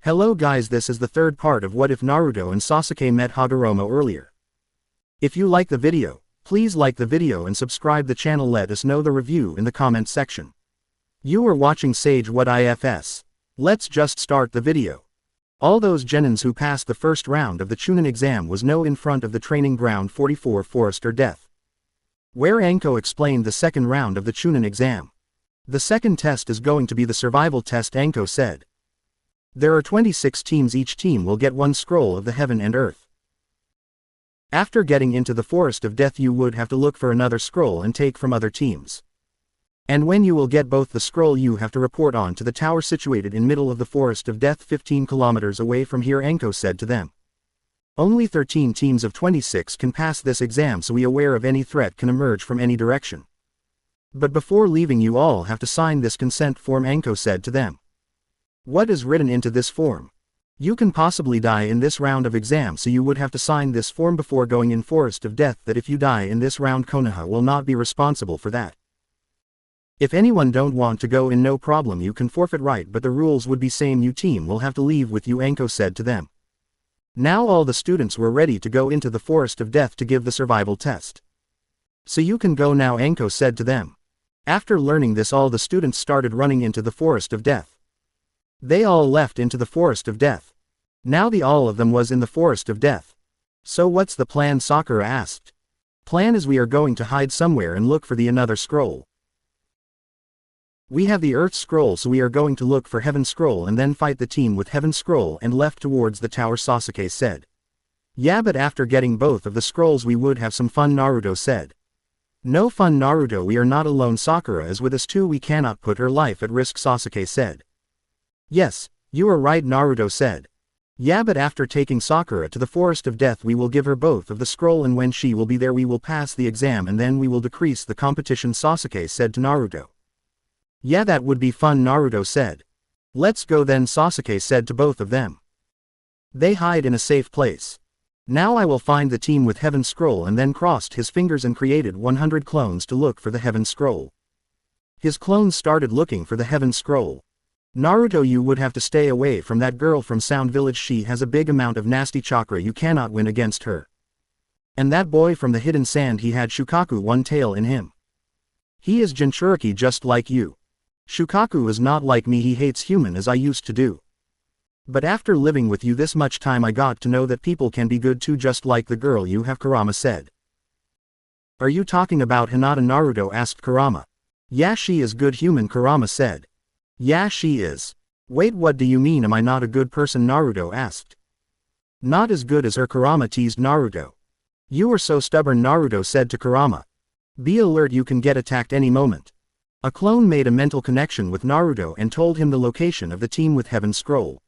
Hello guys, this is the third part of What If Naruto and Sasuke met Hagoromo earlier. If you like the video, please like the video and subscribe the channel. Let us know the review in the comment section. You are watching Sage Whatifs. Let's just start the video. All those genins who passed the first round of the Chunin exam was no in front of the training ground 44 Forest or Death, where Anko explained the second round of the Chunin exam. The second test is going to be the survival test, Anko said. There are 26 teams, each team will get one scroll of the heaven and earth. After getting into the Forest of Death you would have to look for another scroll and take from other teams. And when you will get both the scroll you have to report on to the tower situated in middle of the Forest of Death 15 kilometers away from here, Anko said to them. Only 13 teams of 26 can pass this exam, so we aware of any threat can emerge from any direction. But before leaving you all have to sign this consent form, Anko said to them. What is written into this form? You can possibly die in this round of exam, so you would have to sign this form before going in Forest of Death that if you die in this round Konoha will not be responsible for that. If anyone don't want to go in, no problem, you can forfeit, right, but the rules would be same, you team will have to leave with you, Anko said to them. Now all the students were ready to go into the Forest of Death to give the survival test. So you can go now, Anko said to them. After learning this, all the students started running into the Forest of Death. They all left into the Forest of Death. Now all of them was in the Forest of Death. So what's the plan? Sakura asked. Plan is we are going to hide somewhere and look for the another scroll. We have the Earth Scroll, so we are going to look for Heaven Scroll and then fight the team with Heaven Scroll and left towards the tower, Sasuke said. Yeah, but after getting both of the scrolls we would have some fun, Naruto said. No fun, Naruto, we are not alone, Sakura is with us too, we cannot put her life at risk, Sasuke said. Yes, you are right, Naruto said. Yeah, but after taking Sakura to the Forest of Death we will give her both of the scroll, and when she will be there we will pass the exam and then we will decrease the competition, Sasuke said to Naruto. Yeah, that would be fun, Naruto said. Let's go then, Sasuke said to both of them. They hide in a safe place. Now I will find the team with Heaven Scroll, and then crossed his fingers and created 100 clones to look for the Heaven Scroll. His clones started looking for the Heaven Scroll. Naruto, you would have to stay away from that girl from Sound Village, she has a big amount of nasty chakra, you cannot win against her. And that boy from the Hidden Sand, he had Shukaku one tail in him. He is Jinchuriki just like you. Shukaku is not like me, he hates human as I used to do. But after living with you this much time I got to know that people can be good too, just like the girl you have, Kurama said. Are you talking about Hinata? Naruto asked Kurama. Yeah, she is good human, Kurama said. Yeah, she is. Wait, what do you mean, am I not a good person? Naruto asked. Not as good as her, Kurama teased Naruto. You are so stubborn, Naruto said to Kurama. Be alert, you can get attacked any moment. A clone made a mental connection with Naruto and told him the location of the team with Heaven Scroll.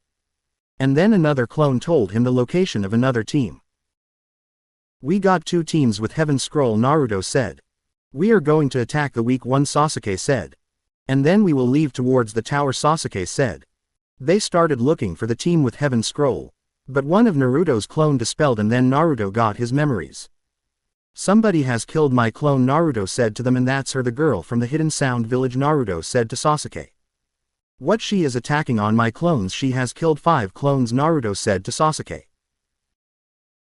And then another clone told him the location of another team. We got 2 teams with Heaven Scroll, Naruto said. We are going to attack the weak one, Sasuke said. And then we will leave towards the tower, Sasuke said. They started looking for the team with Heaven Scroll. But one of Naruto's clone dispelled, and then Naruto got his memories. Somebody has killed my clone, Naruto said to them, and that's her, the girl from the Hidden Sound Village, Naruto said to Sasuke. What, she is attacking on my clones? She has killed 5 clones, Naruto said to Sasuke.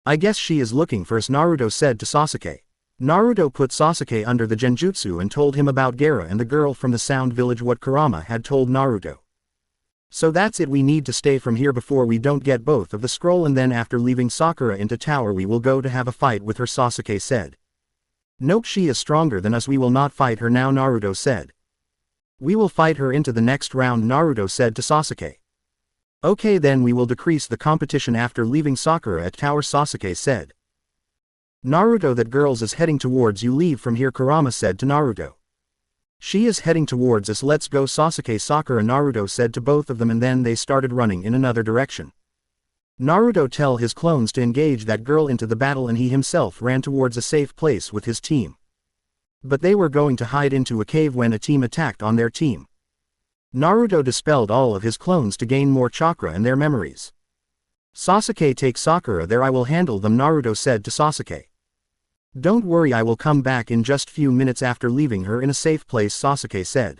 I guess she is looking for us, Naruto said to Sasuke. Naruto put Sasuke under the genjutsu and told him about Gaara and the girl from the Sound Village, what Kurama had told Naruto. So that's it, we need to stay from here before we don't get both of the scroll, and then after leaving Sakura into tower we will go to have a fight with her, Sasuke said. Nope, she is stronger than us, we will not fight her now, Naruto said. We will fight her into the next round, Naruto said to Sasuke. Okay, then we will decrease the competition after leaving Sakura at tower, Sasuke said. Naruto, that girls is heading towards you, leave from here, Kurama said to Naruto. She is heading towards us, let's go, Sasuke, Sakura, Naruto said to both of them, and then they started running in another direction. Naruto tell his clones to engage that girl into the battle, and he himself ran towards a safe place with his team. But they were going to hide into a cave when a team attacked on their team. Naruto dispelled all of his clones to gain more chakra and their memories. Sasuke, take Sakura there, I will handle them, Naruto said to Sasuke. Don't worry, I will come back in just few minutes after leaving her in a safe place, Sasuke said.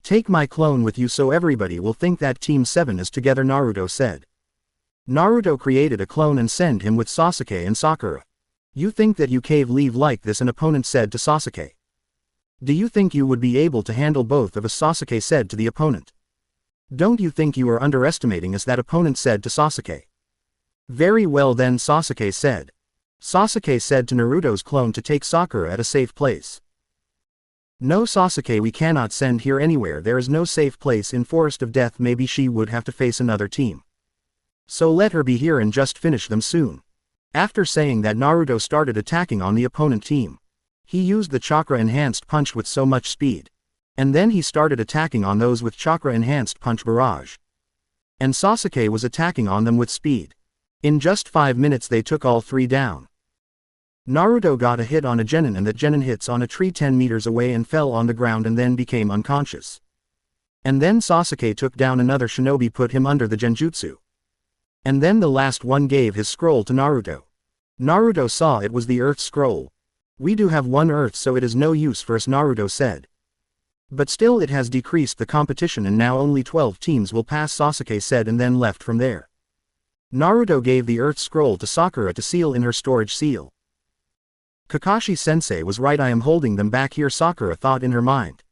Take my clone with you so everybody will think that Team 7 is together, Naruto said. Naruto created a clone and sent him with Sasuke and Sakura. You think that you cave leave like this, an opponent said to Sasuke. Do you think you would be able to handle both of us, Sasuke said to the opponent. Don't you think you are underestimating us, that opponent said to Sasuke. Very well then, Sasuke said. Sasuke said to Naruto's clone to take Sakura at a safe place. No, Sasuke, we cannot send here anywhere, there is no safe place in Forest of Death, maybe she would have to face another team. So let her be here and just finish them soon. After saying that, Naruto started attacking on the opponent team. He used the chakra-enhanced punch with so much speed. And then he started attacking on those with chakra-enhanced punch barrage. And Sasuke was attacking on them with speed. In just 5 minutes they took all 3 down. Naruto got a hit on a genin, and that genin hits on a tree 10 meters away and fell on the ground and then became unconscious. And then Sasuke took down another shinobi, put him under the genjutsu. And then the last one gave his scroll to Naruto. Naruto saw it was the Earth scroll. We do have one Earth, so it is no use for us, Naruto said. But still it has decreased the competition and now only 12 teams will pass, Sasuke said, and then left from there. Naruto gave the Earth scroll to Sakura to seal in her storage seal. Kakashi-sensei was right, I am holding them back here, Sakura thought in her mind.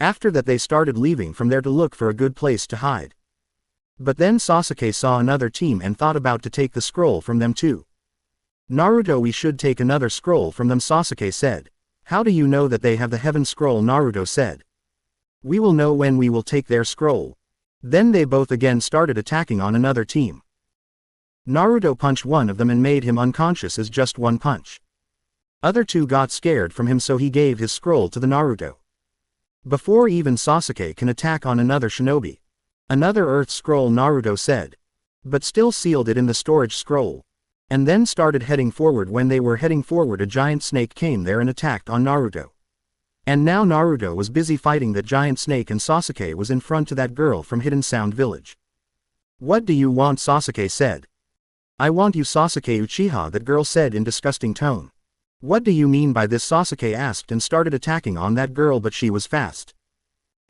After that they started leaving from there to look for a good place to hide. But then Sasuke saw another team and thought about to take the scroll from them too. Naruto, we should take another scroll from them, Sasuke said. How do you know that they have the heaven scroll, Naruto said. We will know when we will take their scroll. Then they both again started attacking on another team. Naruto punched one of them and made him unconscious as just one punch. Other two got scared from him, so he gave his scroll to the Naruto. Before even Sasuke can attack on another shinobi. Another Earth scroll, Naruto said. But still sealed it in the storage scroll. And then started heading forward. When they were heading forward, a giant snake came there and attacked on Naruto. And now Naruto was busy fighting that giant snake and Sasuke was in front to that girl from Hidden Sound Village. What do you want, Sasuke said. I want you, Sasuke Uchiha, that girl said in disgusting tone. What do you mean by this, Sasuke asked and started attacking on that girl, but she was fast.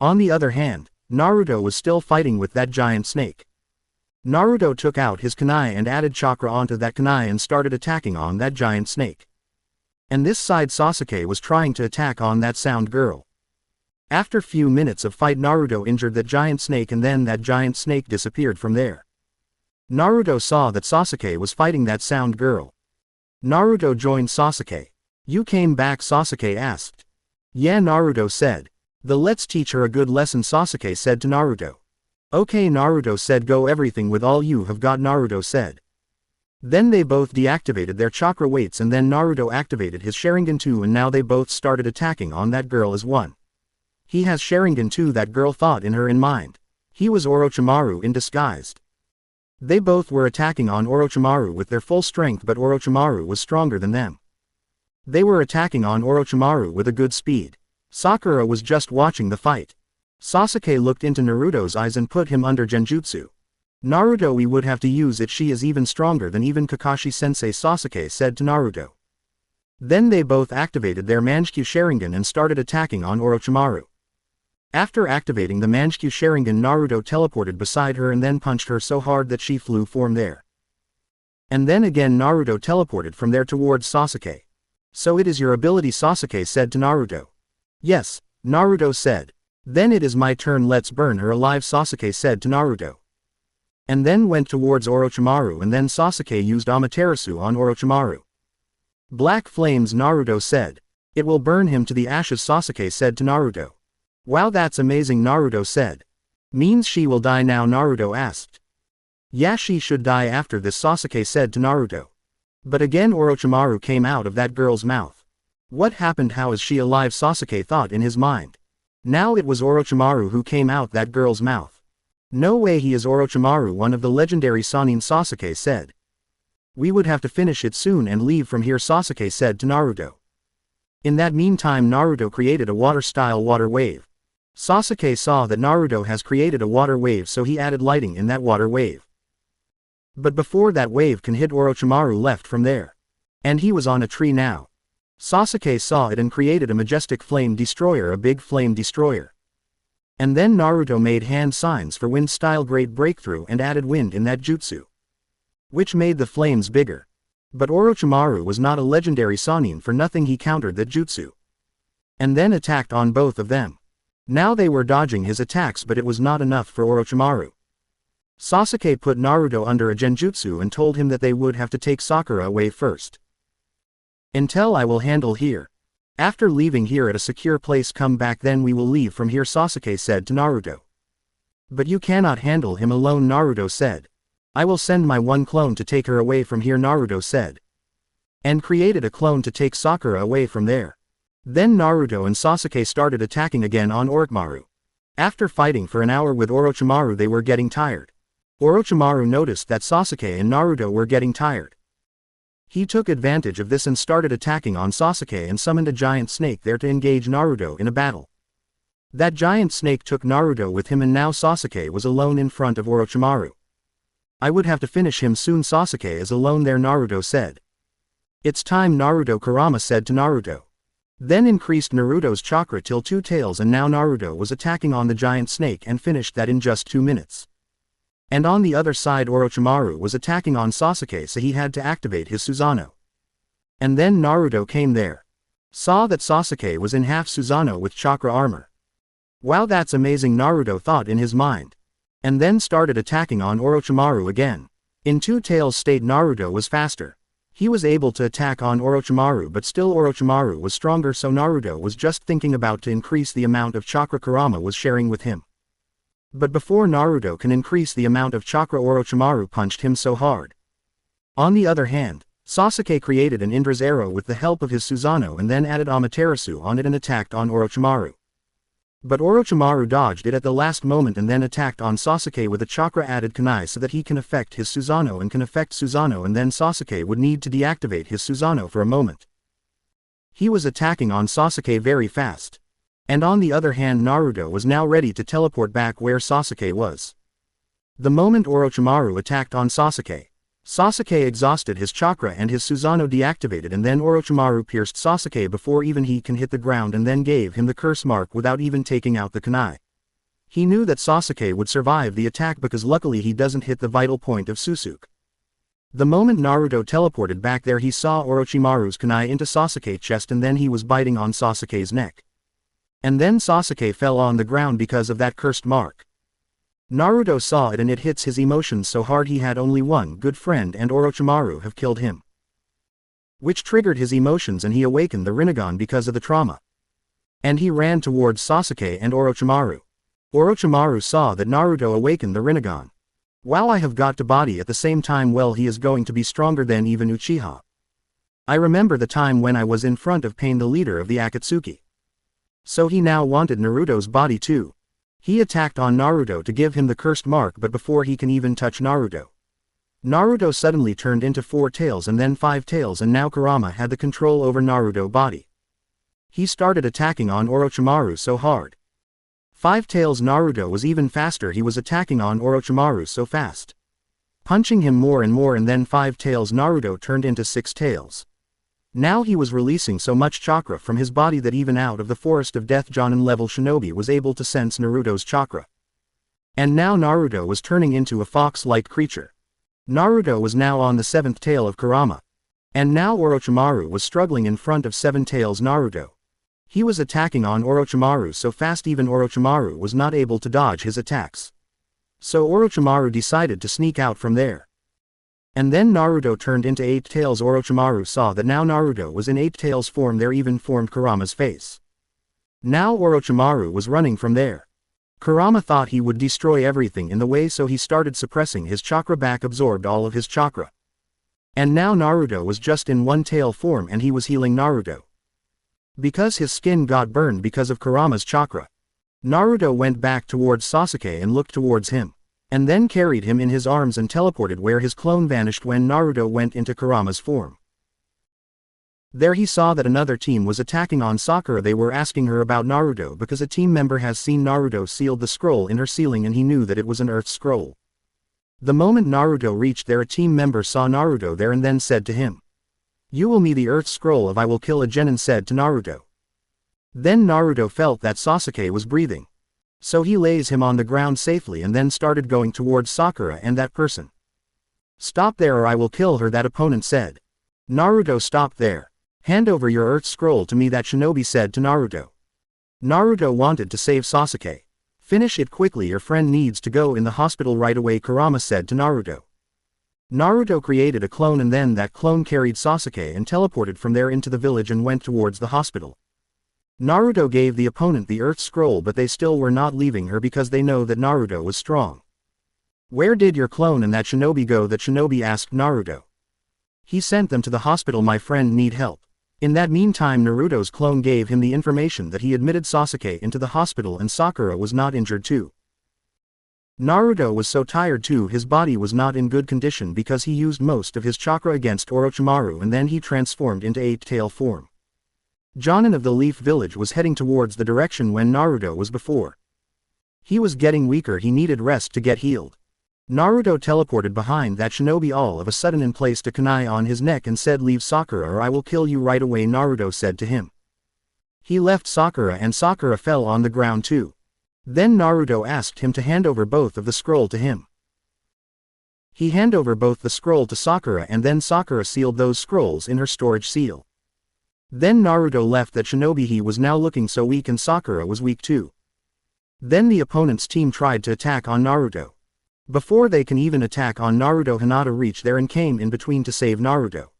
On the other hand, Naruto was still fighting with that giant snake. Naruto took out his kunai and added chakra onto that kunai and started attacking on that giant snake. And this side Sasuke was trying to attack on that sound girl. After few minutes of fight, Naruto injured that giant snake and then that giant snake disappeared from there. Naruto saw that Sasuke was fighting that sound girl. Naruto joined Sasuke. You came back, Sasuke asked. Yeah, Naruto said. Let's teach her a good lesson, Sasuke said to Naruto. Okay, Naruto said, go everything with all you have got, Naruto said. Then they both deactivated their chakra weights and then Naruto activated his Sharingan too, and now they both started attacking on that girl as one. He has Sharingan too, that girl thought in her in mind. He was Orochimaru in disguise. They both were attacking on Orochimaru with their full strength, but Orochimaru was stronger than them. They were attacking on Orochimaru with a good speed. Sakura was just watching the fight. Sasuke looked into Naruto's eyes and put him under genjutsu. Naruto, we would have to use it, she is even stronger than even Kakashi-sensei, Sasuke said to Naruto. Then they both activated their Manjutsu Sharingan and started attacking on Orochimaru. After activating the Manjutsu Sharingan, Naruto teleported beside her and then punched her so hard that she flew from there. And then again Naruto teleported from there towards Sasuke. So it is your ability, Sasuke said to Naruto. Yes, Naruto said. Then it is my turn, let's burn her alive, Sasuke said to Naruto. And then went towards Orochimaru, and then Sasuke used Amaterasu on Orochimaru. Black flames, Naruto said. It will burn him to the ashes, Sasuke said to Naruto. Wow, that's amazing, Naruto said. Means she will die now, Naruto asked. Yeah, she should die after this, Sasuke said to Naruto. But again Orochimaru came out of that girl's mouth. What happened, how is she alive, Sasuke thought in his mind. Now it was Orochimaru who came out that girl's mouth. No way, he is Orochimaru, one of the legendary Sannin, Sasuke said. We would have to finish it soon and leave from here, Sasuke said to Naruto. In that meantime Naruto created a water-style water wave. Sasuke saw that Naruto has created a water wave, so he added lighting in that water wave. But before that wave can hit, Orochimaru left from there. And he was on a tree now. Sasuke saw it and created a majestic flame destroyer, a big flame destroyer. And then Naruto made hand signs for wind-style great breakthrough and added wind in that jutsu, which made the flames bigger. But Orochimaru was not a legendary Sannin for nothing, he countered that jutsu, and then attacked on both of them. Now they were dodging his attacks, but it was not enough for Orochimaru. Sasuke put Naruto under a genjutsu and told him that they would have to take Sakura away first. Until I will handle here. After leaving here at a secure place, come back, then we will leave from here, Sasuke said to Naruto. But you cannot handle him alone, Naruto said. I will send my one clone to take her away from here, Naruto said. And created a clone to take Sakura away from there. Then Naruto and Sasuke started attacking again on Orochimaru. After fighting for an hour with Orochimaru, they were getting tired. Orochimaru noticed that Sasuke and Naruto were getting tired. He took advantage of this and started attacking on Sasuke and summoned a giant snake there to engage Naruto in a battle. That giant snake took Naruto with him, and now Sasuke was alone in front of Orochimaru. I would have to finish him soon, Sasuke is alone there, Naruto said. It's time, Naruto, Kurama said to Naruto. Then increased Naruto's chakra till 2 tails, and now Naruto was attacking on the giant snake and finished that in just 2 minutes. And on the other side Orochimaru was attacking on Sasuke, so he had to activate his Susanoo. And then Naruto came there. Saw that Sasuke was in half Susanoo with chakra armor. Wow, that's amazing, Naruto thought in his mind. And then started attacking on Orochimaru again. In 2 tails state Naruto was faster. He was able to attack on Orochimaru, but still Orochimaru was stronger, so Naruto was just thinking about to increase the amount of chakra Kurama was sharing with him. But before Naruto can increase the amount of chakra, Orochimaru punched him so hard. On the other hand, Sasuke created an Indra's arrow with the help of his Susanoo and then added Amaterasu on it and attacked on Orochimaru. But Orochimaru dodged it at the last moment and then attacked on Sasuke with a chakra-added kunai so that he can affect his Susanoo and can affect Susanoo, and then Sasuke would need to deactivate his Susanoo for a moment. He was attacking on Sasuke very fast. And on the other hand, Naruto was now ready to teleport back where Sasuke was. The moment Orochimaru attacked on Sasuke, Sasuke exhausted his chakra and his Susanoo deactivated, and then Orochimaru pierced Sasuke before even he can hit the ground and then gave him the curse mark without even taking out the kunai. He knew that Sasuke would survive the attack because luckily he doesn't hit the vital point of Susuke. The moment Naruto teleported back there, he saw Orochimaru's kunai into Sasuke's chest, and then he was biting on Sasuke's neck. And then Sasuke fell on the ground because of that cursed mark. Naruto saw it and it hits his emotions so hard. He had only one good friend and Orochimaru have killed him, which triggered his emotions and he awakened the Rinnegan because of the trauma. And he ran towards Sasuke and Orochimaru. Orochimaru saw that Naruto awakened the Rinnegan. Wow, I have got to body at the same time. Well, he is going to be stronger than even Uchiha. I remember the time when I was in front of Pain, the leader of the Akatsuki. So he now wanted Naruto's body too. He attacked on Naruto to give him the cursed mark, but before he can even touch Naruto, Naruto suddenly turned into 4 tails and then 5 tails, and now Kurama had the control over Naruto's body. He started attacking on Orochimaru so hard. 5 tails Naruto was even faster. He was attacking on Orochimaru so fast, punching him more and more, and then 5 tails Naruto turned into 6 tails. Now he was releasing so much chakra from his body that even out of the forest of death Jonin level shinobi was able to sense Naruto's chakra. And now Naruto was turning into a fox-like creature. Naruto was now on the 7th tail of Kurama. And now Orochimaru was struggling in front of 7 tails Naruto. He was attacking on Orochimaru so fast even Orochimaru was not able to dodge his attacks. So Orochimaru decided to sneak out from there. And then Naruto turned into 8 tails. Orochimaru saw that now Naruto was in 8 tails form. There even formed Kurama's face. Now Orochimaru was running from there. Kurama thought he would destroy everything in the way, so he started suppressing his chakra back, absorbed all of his chakra. And now Naruto was just in 1 tail form and he was healing Naruto, because his skin got burned because of Kurama's chakra. Naruto went back towards Sasuke and looked towards him, and then carried him in his arms and teleported where his clone vanished when Naruto went into Kurama's form. There he saw that another team was attacking on Sakura. They were asking her about Naruto because a team member has seen Naruto sealed the scroll in her ceiling and he knew that it was an earth scroll. The moment Naruto reached there, a team member saw Naruto there and then said to him, "You will me the earth scroll if I will kill a genin," said to Naruto. Then Naruto felt that Sasuke was breathing. So he lays him on the ground safely and then started going towards Sakura and that person. Stop there or I will kill her, that opponent said. Naruto stopped there. Hand over your earth scroll to me, that shinobi said to Naruto. Naruto wanted to save Sasuke. Finish it quickly, your friend needs to go in the hospital right away, Kurama said to Naruto. Naruto created a clone and then that clone carried Sasuke and teleported from there into the village and went towards the hospital. Naruto gave the opponent the earth scroll, but they still were not leaving her because they know that Naruto was strong. Where did your clone and that shinobi go? That shinobi asked Naruto. He sent them to the hospital, my friend need help. In that meantime, Naruto's clone gave him the information that he admitted Sasuke into the hospital and Sakura was not injured too. Naruto was so tired too, his body was not in good condition because he used most of his chakra against Orochimaru and then he transformed into eight-tail form. Jonin of the Leaf Village was heading towards the direction when Naruto was before. He was getting weaker, he needed rest to get healed. Naruto teleported behind that shinobi all of a sudden and placed a kunai on his neck and said, leave Sakura or I will kill you right away, Naruto said to him. He left Sakura and Sakura fell on the ground too. Then Naruto asked him to hand over both of the scroll to him. He handed over both the scroll to Sakura and then Sakura sealed those scrolls in her storage seal. Then Naruto left that shinobi, he was now looking so weak and Sakura was weak too. Then the opponent's team tried to attack on Naruto. Before they can even attack on Naruto, Hinata reached there and came in between to save Naruto.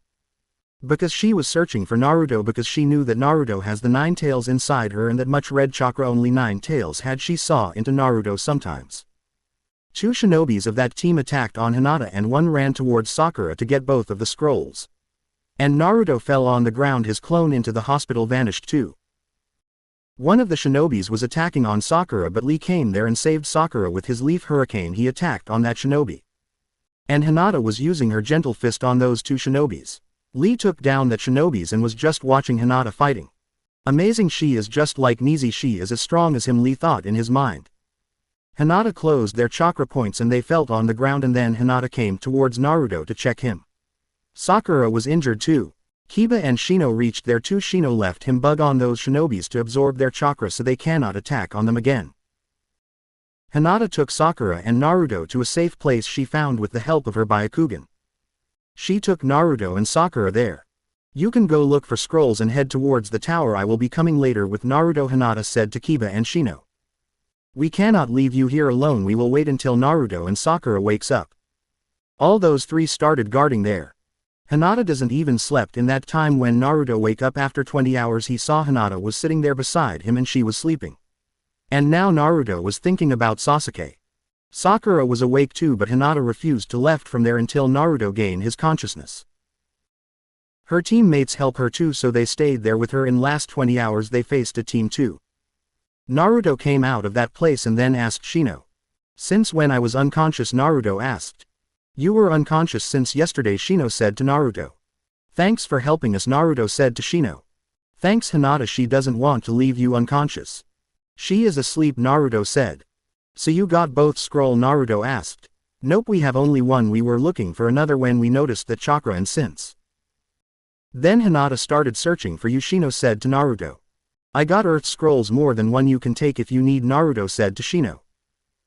Because she was searching for Naruto because she knew that Naruto has the 9 tails inside her and that much red chakra, only 9 tails had she saw into Naruto sometimes. 2 shinobis of that team attacked on Hinata and one ran towards Sakura to get both of the scrolls. And Naruto fell on the ground, his clone into the hospital vanished too. One of the shinobis was attacking on Sakura but Lee came there and saved Sakura with his leaf hurricane. He attacked on that shinobi. And Hinata was using her gentle fist on those 2 shinobis. Lee took down that shinobis and was just watching Hinata fighting. Amazing, she is just like Nizi, she is as strong as him, Lee thought in his mind. Hinata closed their chakra points and they fell on the ground and then Hinata came towards Naruto to check him. Sakura was injured too. Kiba and Shino reached there too. Shino left him bug on those shinobis to absorb their chakra so they cannot attack on them again. Hinata took Sakura and Naruto to a safe place she found with the help of her Byakugan. She took Naruto and Sakura there. You can go look for scrolls and head towards the tower, I will be coming later with Naruto, Hinata said to Kiba and Shino. We cannot leave you here alone, we will wait until Naruto and Sakura wakes up. All those 3 started guarding there. Hinata doesn't even slept in that time. When Naruto wake up after 20 hours he saw Hinata was sitting there beside him and she was sleeping. And now Naruto was thinking about Sasuke. Sakura was awake too but Hinata refused to left from there until Naruto gained his consciousness. Her teammates help her too so they stayed there with her. In last 20 hours they faced a team too. Naruto came out of that place and then asked Shino. Since when I was unconscious, Naruto asked. You were unconscious since yesterday, Shino said to Naruto. Thanks for helping us, Naruto said to Shino. Thanks Hinata, she doesn't want to leave you unconscious. She is asleep, Naruto said. So you got both scroll, Naruto asked. Nope, we have only one, we were looking for another when we noticed that chakra and since. Then Hinata started searching for you, Shino said to Naruto. I got earth scrolls, more than one you can take if you need, Naruto said to Shino.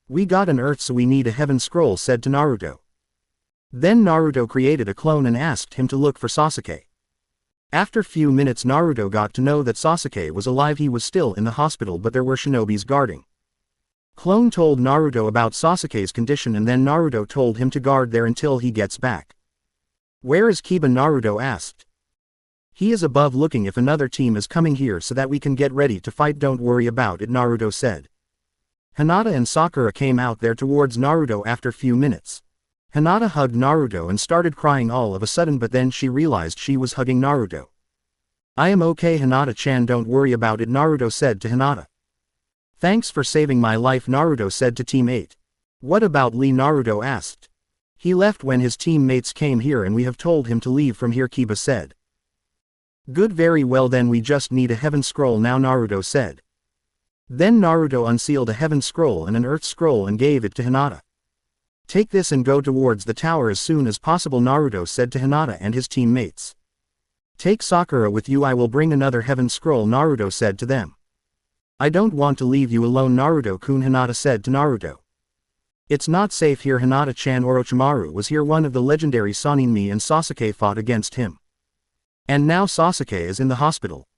We got an earth so we need a heaven scroll said to Naruto. Then Naruto created a clone and asked him to look for Sasuke. After few minutes Naruto got to know that Sasuke was alive. He was still in the hospital but there were shinobis guarding. Clone told Naruto about Sasuke's condition and then Naruto told him to guard there until he gets back. Where is Kiba, Naruto asked. He is above looking if another team is coming here so that we can get ready to fight, don't worry about it, Naruto said. Hinata and Sakura came out there towards Naruto after few minutes. Hinata hugged Naruto and started crying all of a sudden but then she realized she was hugging Naruto. I am okay Hinata-chan, don't worry about it, Naruto said to Hinata. Thanks for saving my life, Naruto said to Team 8. What about Lee, Naruto asked. He left when his teammates came here and we have told him to leave from here, Kiba said. Good, very well, then we just need a heaven scroll now, Naruto said. Then Naruto unsealed a heaven scroll and an earth scroll and gave it to Hinata. Take this and go towards the tower as soon as possible, Naruto said to Hinata and his teammates. Take Sakura with you, I will bring another heaven scroll, Naruto said to them. I don't want to leave you alone, Naruto-kun, Hinata said to Naruto. It's not safe here. Hinata-chan, Orochimaru was here. One of the legendary Sannin, me and Sasuke fought against him. And now Sasuke is in the hospital.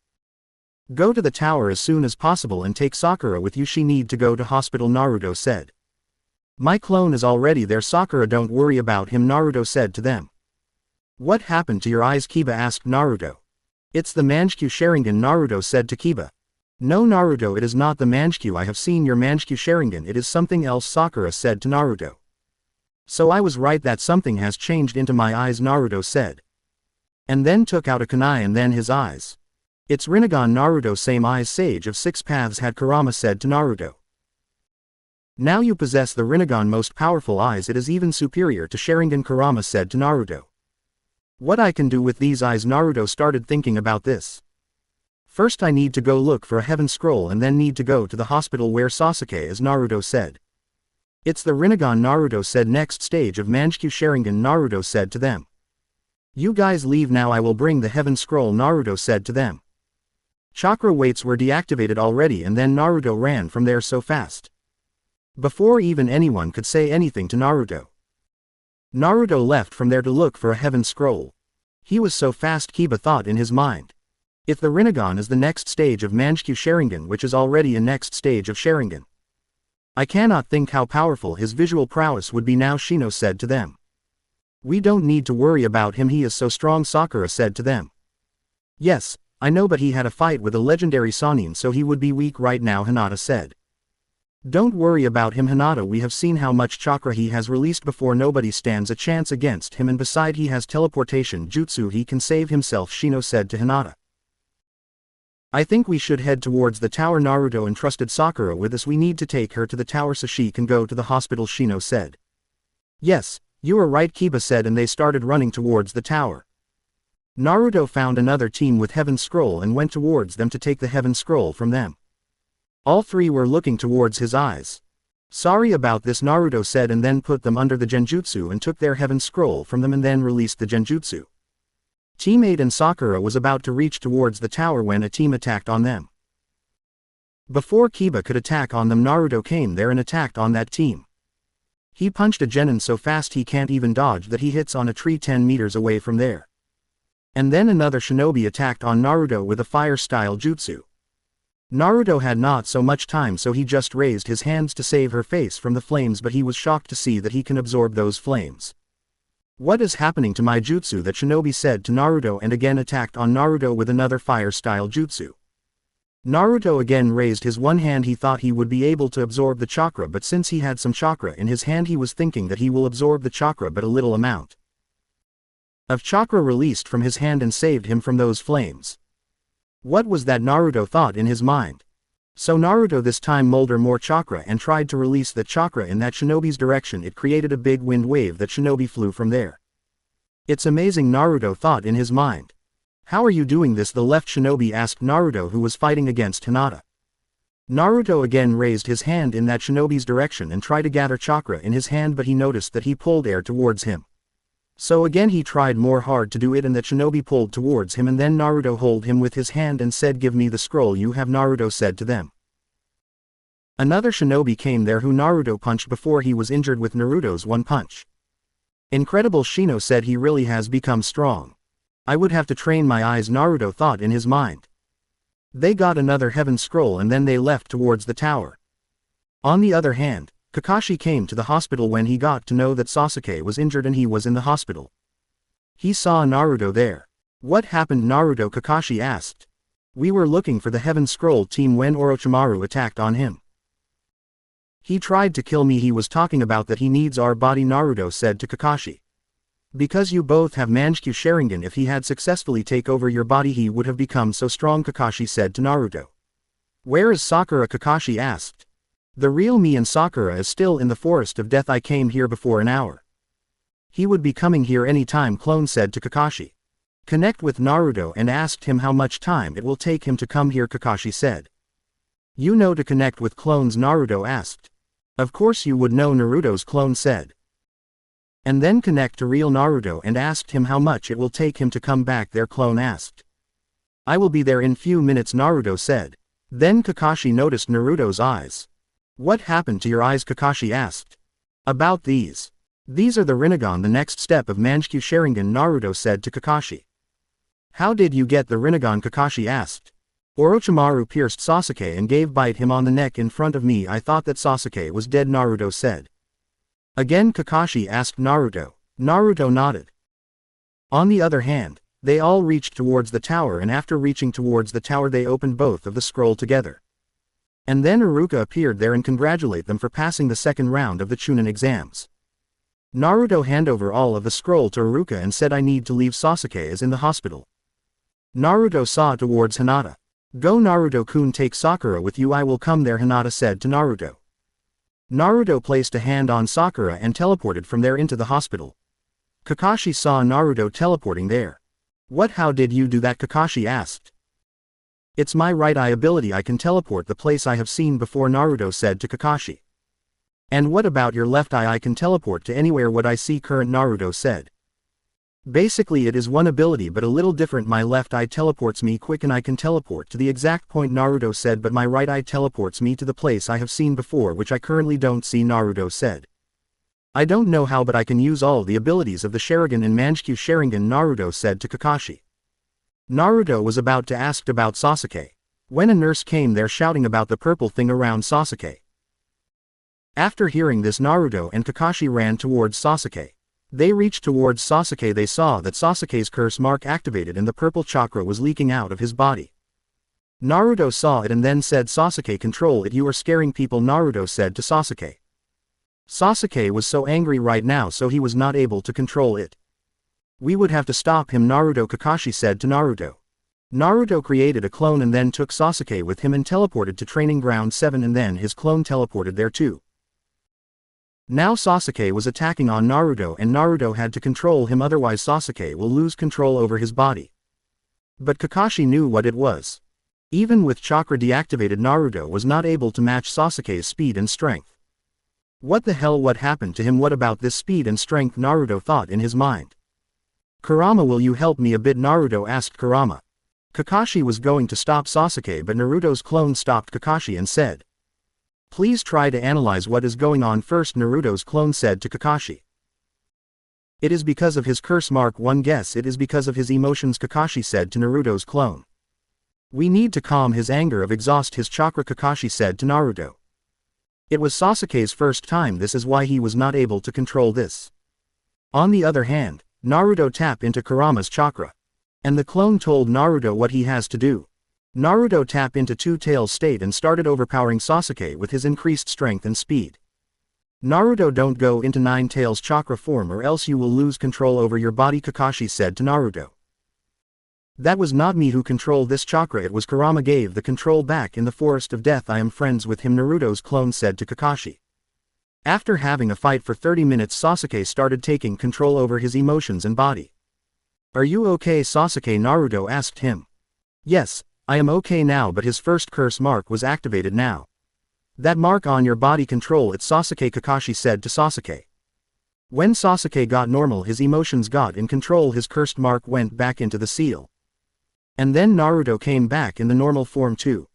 Go to the tower as soon as possible and take Sakura with you. She need to go to hospital, Naruto said. My clone is already there, Sakura. Don't worry about him, Naruto said to them. What happened to your eyes, Kiba asked Naruto. It's the Mangekyou Sharingan, Naruto said to Kiba. No, Naruto, it is not the Mangekyou. I have seen your Mangekyou Sharingan. It is something else, Sakura said to Naruto. So I was right, that something has changed into my eyes, Naruto said. And then took out a kunai and then his eyes. It's Rinnegan, Naruto. Same eyes, Sage of Six Paths had Kurama said to Naruto. Now you possess the Rinnegan most powerful eyes. It is even superior to Sharingan, Kurama said to Naruto. What I can do with these eyes, Naruto started thinking about this. First I need to go look for a heaven scroll and then need to go to the hospital where Sasuke is, Naruto said. It's the Rinnegan, Naruto said. Next stage of Mangekyou Sharingan, Naruto said to them. You guys leave now, I will bring the heaven scroll, Naruto said to them. Chakra weights were deactivated already and then Naruto ran from there so fast. Before even anyone could say anything to Naruto. Naruto left from there to look for a heaven scroll. He was so fast, Kiba thought in his mind. If the Rinnegan is the next stage of Mangekyou Sharingan, which is already a next stage of Sharingan, I cannot think how powerful his visual prowess would be now, Shino said to them. We don't need to worry about him, he is so strong, Sakura said to them. Yes, I know, but he had a fight with a legendary Sannin, so he would be weak right now, Hinata said. Don't worry about him, Hinata, we have seen how much chakra he has released before. Nobody stands a chance against him, and beside he has teleportation jutsu, he can save himself, Shino said to Hinata. I think we should head towards the tower. Naruto entrusted Sakura with us. We need to take her to the tower so she can go to the hospital, Shino said. Yes, you are right, Kiba said, and they started running towards the tower. Naruto found another team with Heaven Scroll and went towards them to take the Heaven Scroll from them. All three were looking towards his eyes. Sorry about this, Naruto said, and then put them under the Genjutsu and took their Heaven Scroll from them and then released the Genjutsu. Team 8 and Sakura was about to reach towards the tower when a team attacked on them. Before Kiba could attack on them, Naruto came there and attacked on that team. He punched a genin so fast he can't even dodge that he hits on a tree 10 meters away from there. And then another shinobi attacked on Naruto with a fire-style jutsu. Naruto had not so much time, so he just raised his hands to save her face from the flames, but he was shocked to see that he can absorb those flames. What is happening to my jutsu? That shinobi said to Naruto, and again attacked on Naruto with another fire-style jutsu. Naruto again raised his one hand. He thought he would be able to absorb the chakra, but since he had some chakra in his hand, he was thinking that he will absorb the chakra, but a little amount of chakra released from his hand and saved him from those flames. What was that? Naruto thought in his mind. So Naruto this time molded more chakra and tried to release that chakra in that shinobi's direction. It created a big wind wave that shinobi flew from there. It's amazing, Naruto thought in his mind. How are you doing this? The left shinobi asked Naruto, who was fighting against Hinata. Naruto again raised his hand in that shinobi's direction and tried to gather chakra in his hand, but he noticed that he pulled air towards him. So again he tried more hard to do it, and that shinobi pulled towards him, and then Naruto held him with his hand and said, "Give me the scroll you have," Naruto said to them. Another shinobi came there who Naruto punched before he was injured with Naruto's one punch. Incredible, Shino said, he really has become strong. I would have to train my eyes, Naruto thought in his mind. They got another heaven scroll and then they left towards the tower. On the other hand, Kakashi came to the hospital when he got to know that Sasuke was injured and he was in the hospital. He saw Naruto there. What happened, Naruto? Kakashi asked. We were looking for the Heaven Scroll team when Orochimaru attacked on him. He tried to kill me. He was talking about that he needs our body, Naruto said to Kakashi. Because you both have Mangekyou Sharingan, if he had successfully take over your body he would have become so strong, Kakashi said to Naruto. Where is Sakura? Kakashi asked. The real me and Sakura is still in the Forest of Death. I came here before an hour. He would be coming here any time, Clone said to Kakashi. Connect with Naruto and asked him how much time it will take him to come here, Kakashi said. You know to connect with clones, Naruto asked. Of course you would know, Naruto's clone said. And then connect to real Naruto and asked him how much it will take him to come back there, clone asked. I will be there in few minutes, Naruto said. Then Kakashi noticed Naruto's eyes. What happened to your eyes? Kakashi asked. About these. These are the Rinnegan, the next step of Mangekyou Sharingan, Naruto said to Kakashi. How did you get the Rinnegan? Kakashi asked. Orochimaru pierced Sasuke and gave bite him on the neck in front of me. I thought that Sasuke was dead, Naruto said. Again Kakashi asked Naruto. Naruto nodded. On the other hand, they all reached towards the tower, and after reaching towards the tower they opened both of the scroll together. And then Iruka appeared there and congratulate them for passing the second round of the Chunin exams. Naruto handed over all of the scroll to Iruka and said, I need to leave, Sasuke is in the hospital. Naruto saw towards Hinata. Go Naruto-kun, take Sakura with you, I will come there, Hinata said to Naruto. Naruto placed a hand on Sakura and teleported from there into the hospital. Kakashi saw Naruto teleporting there. What, how did you do that? Kakashi asked. It's my right eye ability, I can teleport the place I have seen before, Naruto said to Kakashi. And what about your left eye? I can teleport to anywhere what I see current, Naruto said. Basically it is one ability but a little different, my left eye teleports me quick and I can teleport to the exact point, Naruto said, but my right eye teleports me to the place I have seen before which I currently don't see, Naruto said. I don't know how but I can use all the abilities of the Sharingan and Mangekyou Sharingan, Naruto said to Kakashi. Naruto was about to ask about Sasuke, when a nurse came there shouting about the purple thing around Sasuke. After hearing this, Naruto and Kakashi ran towards Sasuke. They reached towards Sasuke. They saw that Sasuke's curse mark activated and the purple chakra was leaking out of his body. Naruto saw it and then said, Sasuke, control it, you are scaring people, Naruto said to Sasuke. Sasuke was so angry right now so he was not able to control it. We would have to stop him, Naruto, Kakashi said to Naruto. Naruto created a clone and then took Sasuke with him and teleported to Training Ground 7 and then his clone teleported there too. Now Sasuke was attacking on Naruto and Naruto had to control him, otherwise Sasuke will lose control over his body. But Kakashi knew what it was. Even with chakra deactivated, Naruto was not able to match Sasuke's speed and strength. What the hell, what happened to him? What about this speed and strength? Naruto thought in his mind. Kurama, will you help me a bit? Naruto asked Kurama. Kakashi was going to stop Sasuke but Naruto's clone stopped Kakashi and said, please try to analyze what is going on first, Naruto's clone said to Kakashi. It is because of his curse mark, one guess it is because of his emotions, Kakashi said to Naruto's clone. We need to calm his anger of exhaust his chakra, Kakashi said to Naruto. It was Sasuke's first time, this is why he was not able to control this. On the other hand, Naruto tapped into Kurama's chakra. And the clone told Naruto what he has to do. Naruto tapped into two-tails state and started overpowering Sasuke with his increased strength and speed. Naruto, don't go into nine-tails chakra form or else you will lose control over your body, Kakashi said to Naruto. That was not me who controlled this chakra, it was Kurama gave the control back in the Forest of Death, I am friends with him, Naruto's clone said to Kakashi. After having a fight for 30 minutes, Sasuke started taking control over his emotions and body. Are you okay, Sasuke? Naruto asked him. Yes, I am okay now, but his first curse mark was activated now. That mark on your body, control it, Sasuke, Kakashi said to Sasuke. When Sasuke got normal, his emotions got in control, his cursed mark went back into the seal. And then Naruto came back in the normal form too.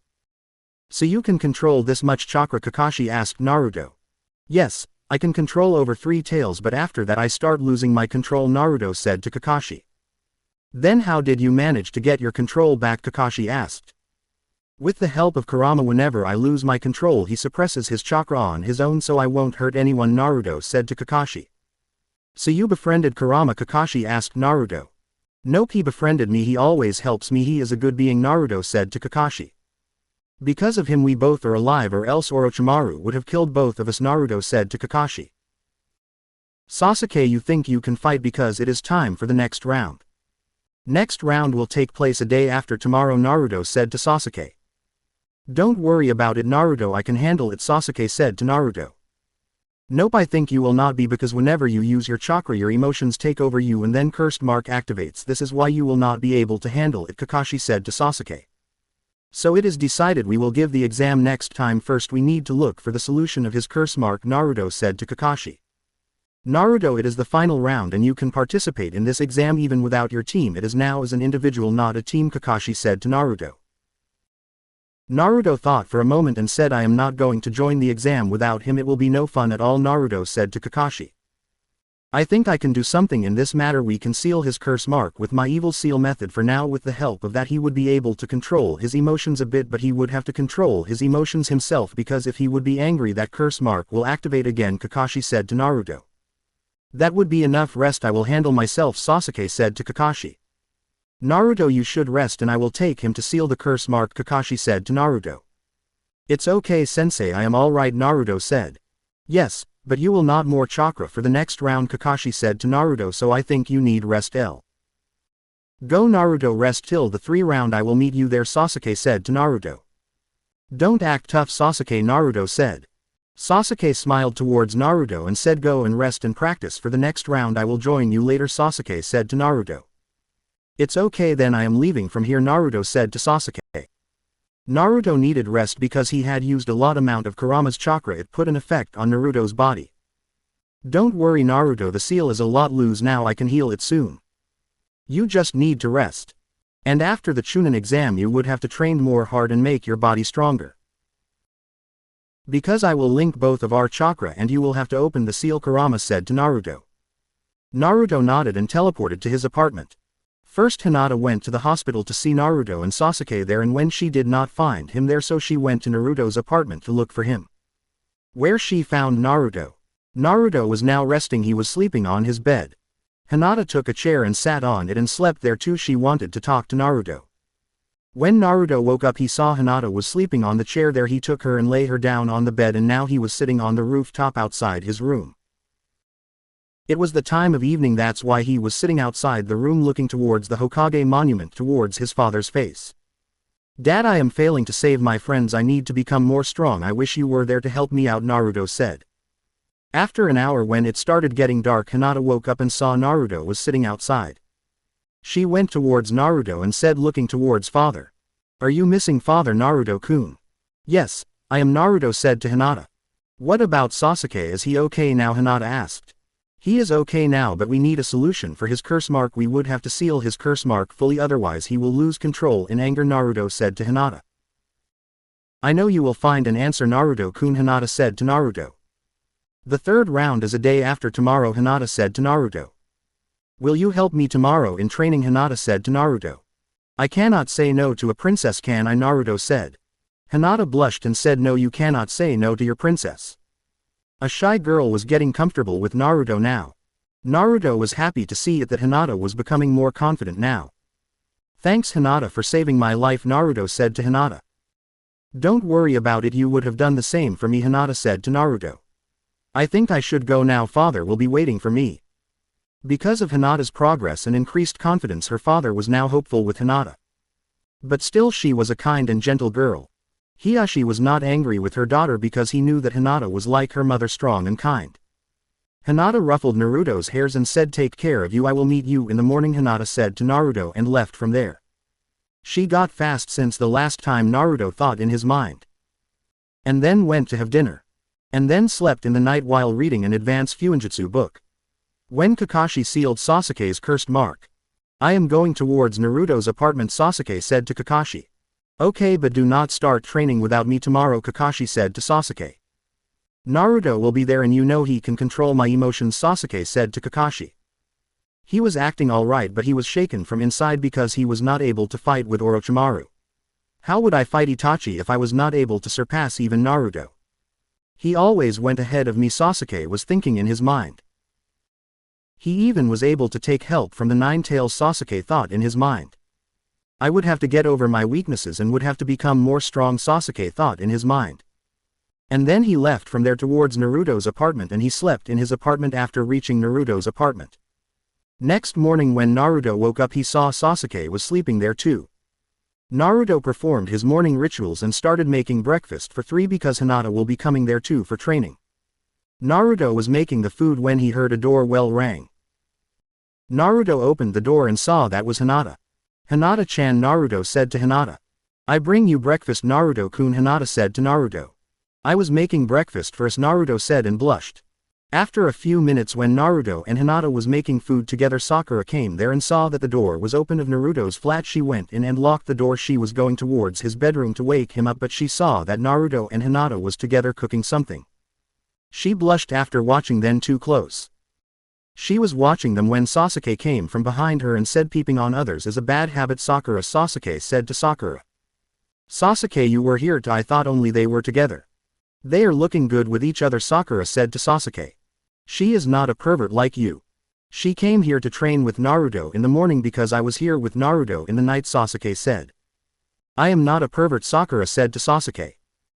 So you can control this much chakra, Kakashi asked Naruto. Yes, I can control over 3 tails, but after that I start losing my control, Naruto said to Kakashi. Then how did you manage to get your control back, Kakashi asked. With the help of Kurama, whenever I lose my control he suppresses his chakra on his own so I won't hurt anyone, Naruto said to Kakashi. So you befriended Kurama, Kakashi asked Naruto. Nope, he befriended me, he always helps me, he is a good being, Naruto said to Kakashi. Because of him we both are alive, or else Orochimaru would have killed both of us, Naruto said to Kakashi. Sasuke, you think you can fight because it is time for the next round. Next round will take place a day after tomorrow, Naruto said to Sasuke. Don't worry about it, Naruto, I can handle it, Sasuke said to Naruto. Nope, I think you will not be, because whenever you use your chakra your emotions take over you and then cursed mark activates, this is why you will not be able to handle it, Kakashi said to Sasuke. So it is decided, we will give the exam next time, first we need to look for the solution of his curse mark, Naruto said to Kakashi. Naruto, it is the final round and you can participate in this exam even without your team, it is now as an individual not a team, Kakashi said to Naruto. Naruto thought for a moment and said, I am not going to join the exam without him, it will be no fun at all. Naruto said to Kakashi. I think I can do something in this matter. We can seal his curse mark with my evil seal method. For now, with the help of that, he would be able to control his emotions a bit, but he would have to control his emotions himself, because if he would be angry, that curse mark will activate again. Kakashi said to Naruto. That would be enough rest. I will handle myself, Sasuke said to Kakashi. Naruto, you should rest and I will take him to seal the curse mark, Kakashi said to Naruto. It's okay, sensei, I am alright, Naruto said. Yes, but you will not more chakra for the next round, Kakashi said to Naruto, so I think you need rest. Go Naruto, rest till the 3 round, I will meet you there, Sasuke said to Naruto. Don't act tough, Sasuke, Naruto said. Sasuke smiled towards Naruto and said, go and rest and practice for the next round, I will join you later, Sasuke said to Naruto. It's okay then, I am leaving from here, Naruto said to Sasuke. Naruto needed rest because he had used a lot amount of Kurama's chakra. It put an effect on Naruto's body. Don't worry, Naruto, the seal is a lot loose now, I can heal it soon. You just need to rest. And after the Chunin exam you would have to train more hard and make your body stronger. Because I will link both of our chakra and you will have to open the seal, Kurama said to Naruto. Naruto nodded and teleported to his apartment. First Hinata went to the hospital to see Naruto and Sasuke there, and when she did not find him there, so she went to Naruto's apartment to look for him. Where she found Naruto. Naruto was now resting, he was sleeping on his bed. Hinata took a chair and sat on it and slept there too. She wanted to talk to Naruto. When Naruto woke up he saw Hinata was sleeping on the chair there. He took her and lay her down on the bed, and now he was sitting on the rooftop outside his room. It was the time of evening, that's why he was sitting outside the room looking towards the Hokage monument, towards his father's face. Dad, I am failing to save my friends, I need to become more strong, I wish you were there to help me out, Naruto said. After an hour, when it started getting dark, Hinata woke up and saw Naruto was sitting outside. She went towards Naruto and said, looking towards father. Are you missing father, Naruto-kun? Yes, I am, Naruto said to Hinata. What about Sasuke, is he okay now, Hinata asked. He is okay now, but we need a solution for his curse mark. We would have to seal his curse mark fully, otherwise he will lose control in anger, Naruto said to Hinata. I know you will find an answer, Naruto-kun, Hinata said to Naruto. The 3rd round is a day after tomorrow, Hinata said to Naruto. Will you help me tomorrow in training, Hinata said to Naruto. I cannot say no to a princess, can I, Naruto said. Hinata blushed and said, no, you cannot say no to your princess. A shy girl was getting comfortable with Naruto now. Naruto was happy to see it that Hinata was becoming more confident now. Thanks, Hinata, for saving my life, Naruto said to Hinata. Don't worry about it, you would have done the same for me, Hinata said to Naruto. I think I should go now, father will be waiting for me. Because of Hinata's progress and increased confidence, her father was now hopeful with Hinata. But still, she was a kind and gentle girl. Hiashi was not angry with her daughter because he knew that Hinata was like her mother, strong and kind. Hinata ruffled Naruto's hairs and said, take care of you, I will meet you in the morning, Hinata said to Naruto, and left from there. She got fast since the last time, Naruto thought in his mind. And then went to have dinner. And then slept in the night while reading an advanced Fuinjutsu book. When Kakashi sealed Sasuke's cursed mark. I am going towards Naruto's apartment, Sasuke said to Kakashi. Okay, but do not start training without me tomorrow, Kakashi said to Sasuke. Naruto will be there and you know he can control my emotions, Sasuke said to Kakashi. He was acting alright, but he was shaken from inside because he was not able to fight with Orochimaru. How would I fight Itachi if I was not able to surpass even Naruto? He always went ahead of me, Sasuke was thinking in his mind. He even was able to take help from the 9 tails, Sasuke thought in his mind. I would have to get over my weaknesses and would have to become more strong, Sasuke thought in his mind. And then he left from there towards Naruto's apartment, and he slept in his apartment after reaching Naruto's apartment. Next morning when Naruto woke up he saw Sasuke was sleeping there too. Naruto performed his morning rituals and started making breakfast for 3 because Hinata will be coming there too for training. Naruto was making the food when he heard a doorbell rang. Naruto opened the door and saw that was Hinata. Hinata-chan, Naruto said to Hinata. I bring you breakfast, Naruto-kun, Hinata said to Naruto. I was making breakfast first, Naruto said and blushed. After a few minutes when Naruto and Hinata was making food together, Sakura came there and saw that the door was open of Naruto's flat. She went in and locked the door. She was going towards his bedroom to wake him up, but she saw that Naruto and Hinata was together cooking something. She blushed after watching them too close. She was watching them when Sasuke came from behind her and said peeping on others is a bad habit. Sasuke said to Sakura. Sasuke, you were here too. I thought only they were together. They are looking good with each other, Sakura said to Sasuke. She is not a pervert like you. She came here to train with Naruto in the morning because I was here with Naruto in the night, Sasuke said. I am not a pervert, Sakura said to Sasuke.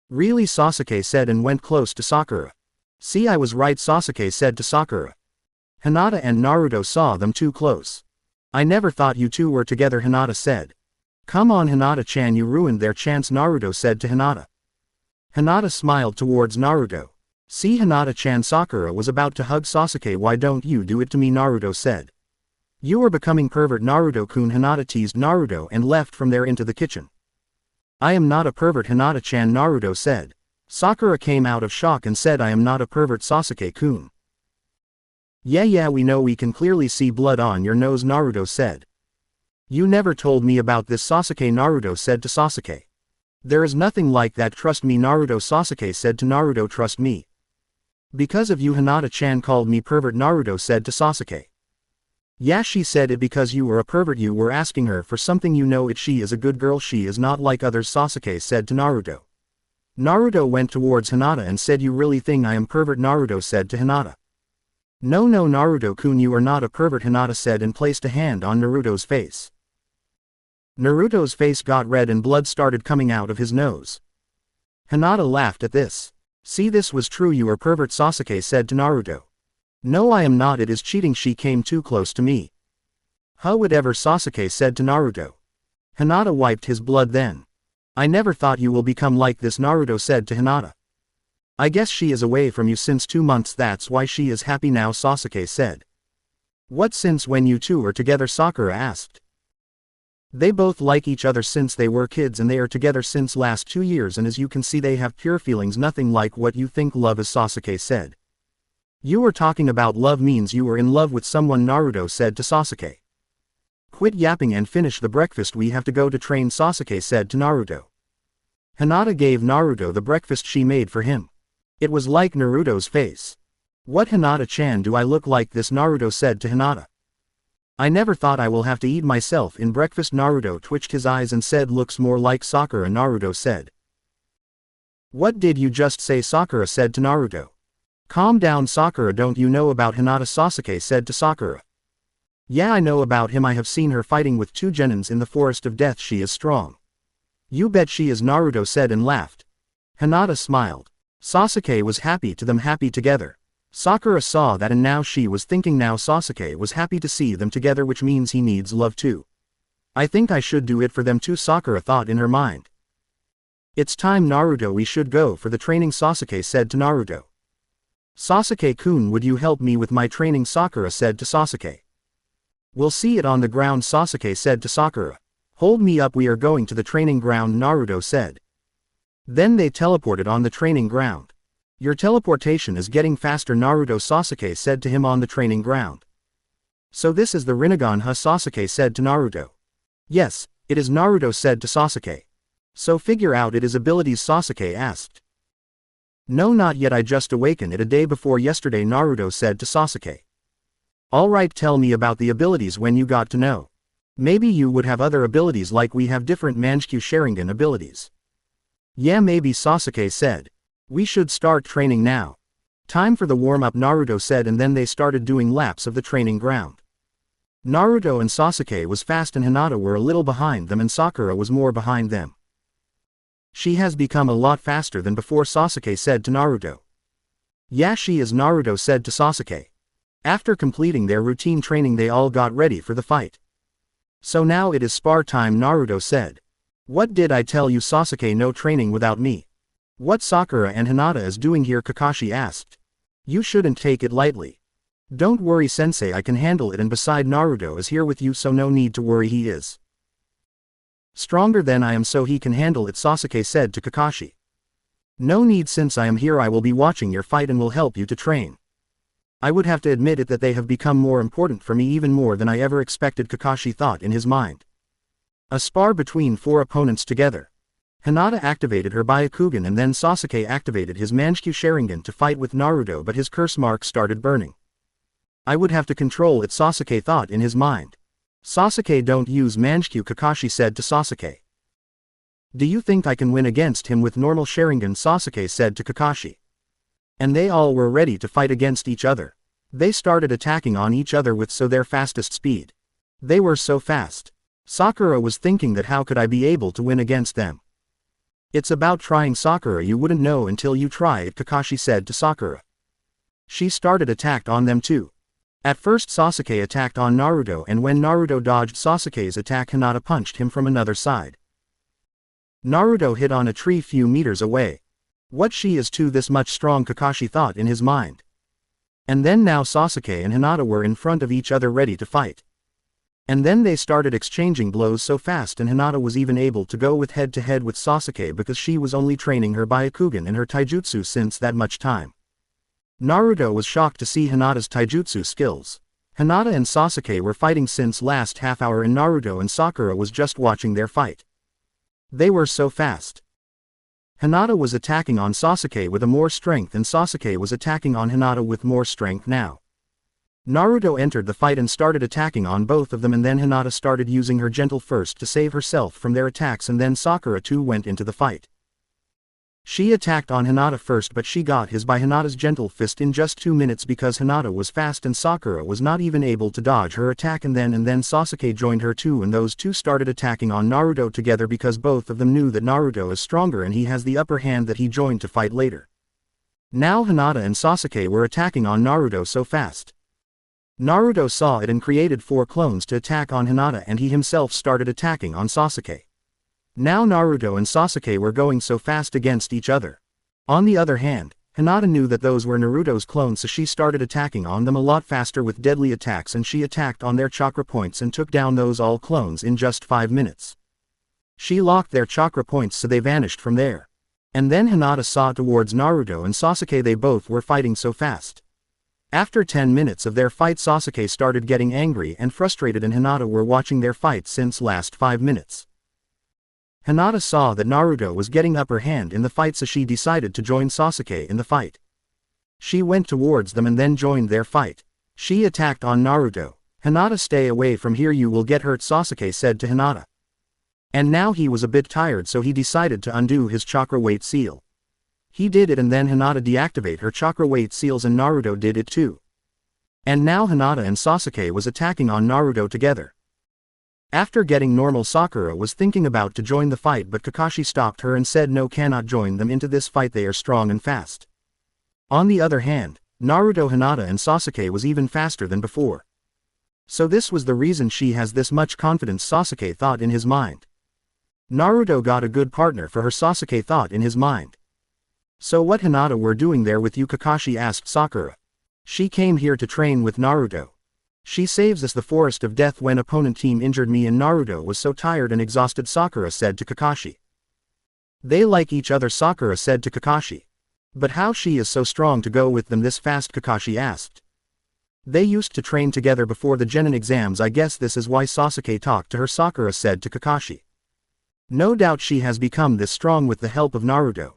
Really, Sasuke said and went close to Sakura. See, I was right, Sasuke said to Sakura. Hinata and Naruto saw them too close. I never thought you two were together, Hinata said. Come on, Hinata-chan, you ruined their chance, Naruto said to Hinata. Hinata smiled towards Naruto. See, Hinata-chan, Sakura was about to hug Sasuke. Why don't you do it to me, Naruto said. You are becoming pervert, Naruto-kun. Hinata teased Naruto and left from there into the kitchen. I am not a pervert, Hinata-chan, Naruto said. Sakura came out of shock and said, I am not a pervert, Sasuke-kun. Yeah, we know, we can clearly see blood on your nose, Naruto said. You never told me about this, Sasuke, Naruto said to Sasuke. There is nothing like that, trust me, Naruto, Sasuke said to Naruto. Trust me. Because of you, Hinata-chan called me pervert, Naruto said to Sasuke. Yeah, she said it because you were a pervert. You were asking her for something, you know it. She is a good girl, she is not like others, Sasuke said to Naruto. Naruto went towards Hinata and said, you really think I am pervert, Naruto said to Hinata. No, Naruto-kun, you are not a pervert, Hinata said and placed a hand on Naruto's face. Naruto's face got red and blood started coming out of his nose. Hinata laughed at this. See, this was true, you are pervert, Sasuke said to Naruto. No, I am not, it is cheating, she came too close to me. Huh, whatever, Sasuke said to Naruto. Hinata wiped his blood then. I never thought you will become like this, Naruto said to Hinata. I guess she is away from you since 2 months, that's why she is happy now, Sasuke said. What, since when you two are together, Sakura asked. They both like each other since they were kids and they are together since last 2 years, and as you can see they have pure feelings, nothing like what you think love is, Sasuke said. You are talking about love means you are in love with someone, Naruto said to Sasuke. Quit yapping and finish the breakfast, we have to go to train, Sasuke said to Naruto. Hinata gave Naruto the breakfast she made for him. It was like Naruto's face. What, Hinata-chan, do I look like this, Naruto said to Hinata. I never thought I will have to eat myself in breakfast, Naruto twitched his eyes and said looks more like Sakura, Naruto said. What did you just say, Sakura said to Naruto. Calm down, Sakura, don't you know about Hinata, Sasuke said to Sakura. Yeah, I know about him, I have seen her fighting with 2 genins in the forest of death, she is strong. You bet she is, Naruto said and laughed. Hinata smiled. Sasuke was happy to them, happy together. Sakura saw that and now she was thinking now Sasuke was happy to see them together, which means he needs love too. I think I should do it for them too, Sakura thought in her mind. It's time, Naruto, we should go for the training, Sasuke said to Naruto. Sasuke-kun, would you help me with my training, Sakura said to Sasuke. We'll see it on the ground, Sasuke said to Sakura. Hold me up, we are going to the training ground, Naruto said. Then they teleported on the training ground. Your teleportation is getting faster, Naruto, Sasuke said to him on the training ground. So this is the Rinnegan, huh, Sasuke said to Naruto. Yes, it is, Naruto said to Sasuke. So figure out its abilities, Sasuke asked. No, not yet, I just awakened it a day before yesterday, Naruto said to Sasuke. Alright, tell me about the abilities when you got to know. Maybe you would have other abilities like we have different Mangekyou Sharingan abilities. Yeah, maybe, Sasuke said. We should start training now. Time for the warm-up, Naruto said, and then they started doing laps of the training ground. Naruto and Sasuke was fast and Hinata were a little behind them and Sakura was more behind them. She has become a lot faster than before, Sasuke said to Naruto. Yeah, she is, Naruto said to Sasuke. After completing their routine training they all got ready for the fight. So now it is spar time, Naruto said. What did I tell you, Sasuke, no training without me. What Sakura and Hinata is doing here, Kakashi asked. You shouldn't take it lightly. Don't worry, sensei, I can handle it, and beside Naruto is here with you, so no need to worry, he is stronger than I am, so he can handle it, Sasuke said to Kakashi. No need, since I am here I will be watching your fight and will help you to train. I would have to admit it that they have become more important for me, even more than I ever expected, Kakashi thought in his mind. A spar between 4 opponents together. Hinata activated her Byakugan and then Sasuke activated his Mangekyou Sharingan to fight with Naruto, but his curse mark started burning. I would have to control it, Sasuke thought in his mind. Sasuke, don't use Mangekyou, Kakashi said to Sasuke. Do you think I can win against him with normal Sharingan? Sasuke said to Kakashi. And they all were ready to fight against each other. They started attacking on each other with their fastest speed. They were so fast. Sakura was thinking that how could I be able to win against them? It's about trying, Sakura, you wouldn't know until you try it, Kakashi said to Sakura. She started attacked on them too. At first Sasuke attacked on Naruto, and when Naruto dodged Sasuke's attack, Hinata punched him from another side. Naruto hit on a tree few meters away. What, she is too this much strong, Kakashi thought in his mind. And then now Sasuke and Hinata were in front of each other ready to fight. And then they started exchanging blows so fast, and Hinata was even able to go with head-to-head with Sasuke because she was only training her Byakugan and her taijutsu since that much time. Naruto was shocked to see Hinata's taijutsu skills. Hinata and Sasuke were fighting since last half hour, and Naruto and Sakura was just watching their fight. They were so fast. Hinata was attacking on Sasuke with more strength, and Sasuke was attacking on Hinata with more strength now. Naruto entered the fight and started attacking on both of them, and then Hinata started using her gentle first to save herself from their attacks, and then Sakura too went into the fight. She attacked on Hinata first, but she got his by Hinata's gentle fist in just 2 minutes because Hinata was fast and Sakura was not even able to dodge her attack, and then Sasuke joined her too, and those two started attacking on Naruto together because both of them knew that Naruto is stronger and he has the upper hand, that he joined to fight later. Now Hinata and Sasuke were attacking on Naruto so fast. Naruto saw it and created 4 clones to attack on Hinata, and he himself started attacking on Sasuke. Now Naruto and Sasuke were going so fast against each other. On the other hand, Hinata knew that those were Naruto's clones, so she started attacking on them a lot faster with deadly attacks, and she attacked on their chakra points and took down those all clones in just 5 minutes. She locked their chakra points so they vanished from there. And then Hinata saw towards Naruto and Sasuke, they both were fighting so fast. After 10 minutes of their fight, Sasuke started getting angry and frustrated, and Hinata were watching their fight since last 5 minutes. Hinata saw that Naruto was getting upper hand in the fight, so she decided to join Sasuke in the fight. She went towards them and then joined their fight. She attacked on Naruto. Hinata, stay away from here, you will get hurt, Sasuke said to Hinata. And now he was a bit tired, so he decided to undo his chakra weight seal. He did it, and then Hinata deactivated her chakra weight seals, and Naruto did it too. And now Hinata and Sasuke was attacking on Naruto together. After getting normal, Sakura was thinking about to join the fight, but Kakashi stopped her and said no, cannot join them into this fight, they are strong and fast. On the other hand, Naruto, Hinata and Sasuke was even faster than before. So this was the reason she has this much confidence, Sasuke thought in his mind. Naruto got a good partner for her, Sasuke thought in his mind. So what Hinata were doing there with you, Kakashi asked Sakura. She came here to train with Naruto. She saves us the forest of death when opponent team injured me, and Naruto was so tired and exhausted, Sakura said to Kakashi. They like each other, Sakura said to Kakashi. But how she is so strong to go with them this fast, Kakashi asked. They used to train together before the Genin exams, I guess this is why Sasuke talked to her, Sakura said to Kakashi. No doubt she has become this strong with the help of Naruto.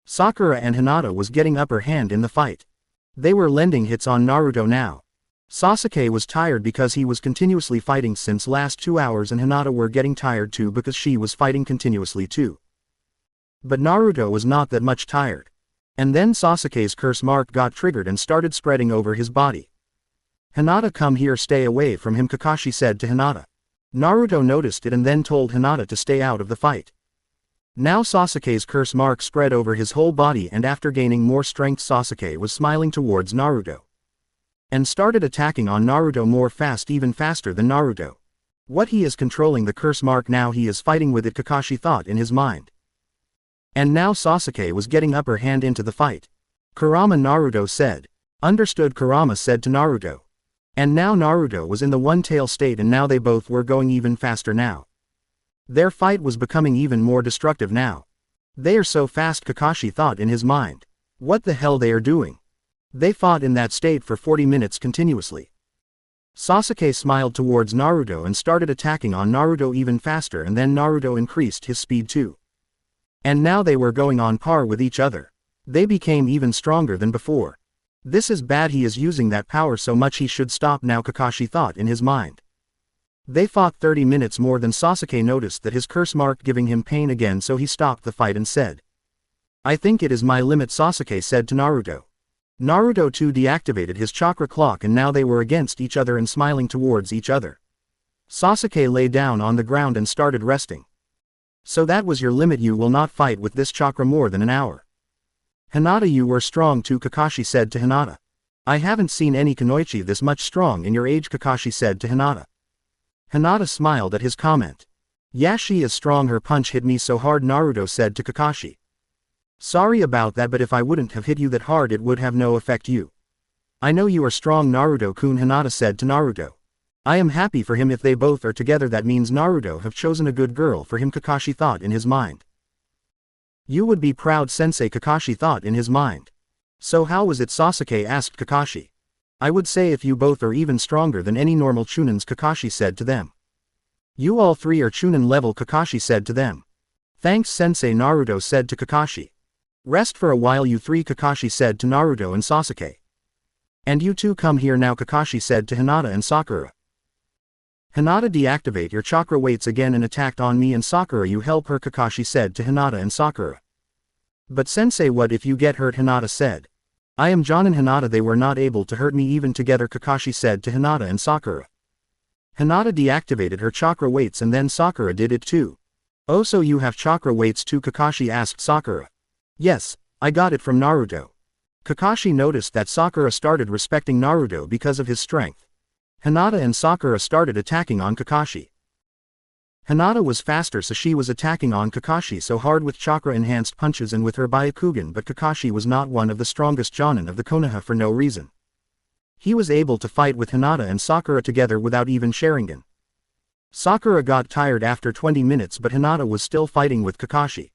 Sakura and Hinata was getting upper hand in the fight. They were landing hits on Naruto now. Sasuke was tired because he was continuously fighting since last 2 hours, and Hinata were getting tired too because she was fighting continuously too. But Naruto was not that much tired. And then Sasuke's curse mark got triggered and started spreading over his body. Hinata, come here, stay away from him, Kakashi said to Hinata. Naruto noticed it and then told Hinata to stay out of the fight. Now Sasuke's curse mark spread over his whole body, and after gaining more strength, Sasuke was smiling towards Naruto. And started attacking on Naruto more fast, even faster than Naruto. What, he is controlling the curse mark now, he is fighting with it, Kakashi thought in his mind. And now Sasuke was getting upper hand into the fight. Kurama, Naruto said. Understood, Kurama said to Naruto. And now Naruto was in the one-tail state, and now they both were going even faster now. Their fight was becoming even more destructive now. They are so fast, Kakashi thought in his mind. What the hell they are doing? They fought in that state for 40 minutes continuously. Sasuke smiled towards Naruto and started attacking on Naruto even faster, and then Naruto increased his speed too. And now they were going on par with each other. They became even stronger than before. This is bad, he is using that power so much, he should stop now, Kakashi thought in his mind. They fought 30 minutes more than Sasuke noticed that his curse mark giving him pain again, so he stopped the fight and said, "I think it is my limit," Sasuke said to Naruto. Naruto too deactivated his chakra clock, and now they were against each other and smiling towards each other. Sasuke lay down on the ground and started resting. "So that was your limit, you will not fight with this chakra more than an hour." "Hinata, you were strong too," Kakashi said to Hinata. "I haven't seen any kunoichi this much strong in your age," Kakashi said to Hinata. Hinata smiled at his comment. "Yeah, she is strong, her punch hit me so hard," Naruto said to Kakashi. "Sorry about that, but if I wouldn't have hit you that hard it would have no effect you." "I know you are strong, Naruto-kun," Hinata said to Naruto. "I am happy for him. If they both are together, that means Naruto have chosen a good girl for him," Kakashi thought in his mind. "You would be proud, sensei," Kakashi thought in his mind. "So how was it?" Sasuke asked Kakashi. "I would say if you both are even stronger than any normal chunins," Kakashi said to them. "You all three are chunin level," Kakashi said to them. "Thanks, sensei," Naruto said to Kakashi. "Rest for a while, you three," Kakashi said to Naruto and Sasuke. "And you two come here now," Kakashi said to Hinata and Sakura. "Hinata, deactivate your chakra weights again and attacked on me, and Sakura, you help her," Kakashi said to Hinata and Sakura. "But sensei, what if you get hurt?" Hinata said. "I am Jonin." "Hinata, they were not able to hurt me even together," Kakashi said to Hinata and Sakura. Hinata deactivated her chakra weights and then Sakura did it too. "Oh, so you have chakra weights too?" Kakashi asked Sakura. "Yes, I got it from Naruto." Kakashi noticed that Sakura started respecting Naruto because of his strength. Hinata and Sakura started attacking on Kakashi. Hinata was faster, so she was attacking on Kakashi so hard with chakra-enhanced punches and with her Byakugan, but Kakashi was not one of the strongest Jonin of the Konoha for no reason. He was able to fight with Hinata and Sakura together without even Sharingan. Sakura got tired after 20 minutes, but Hinata was still fighting with Kakashi.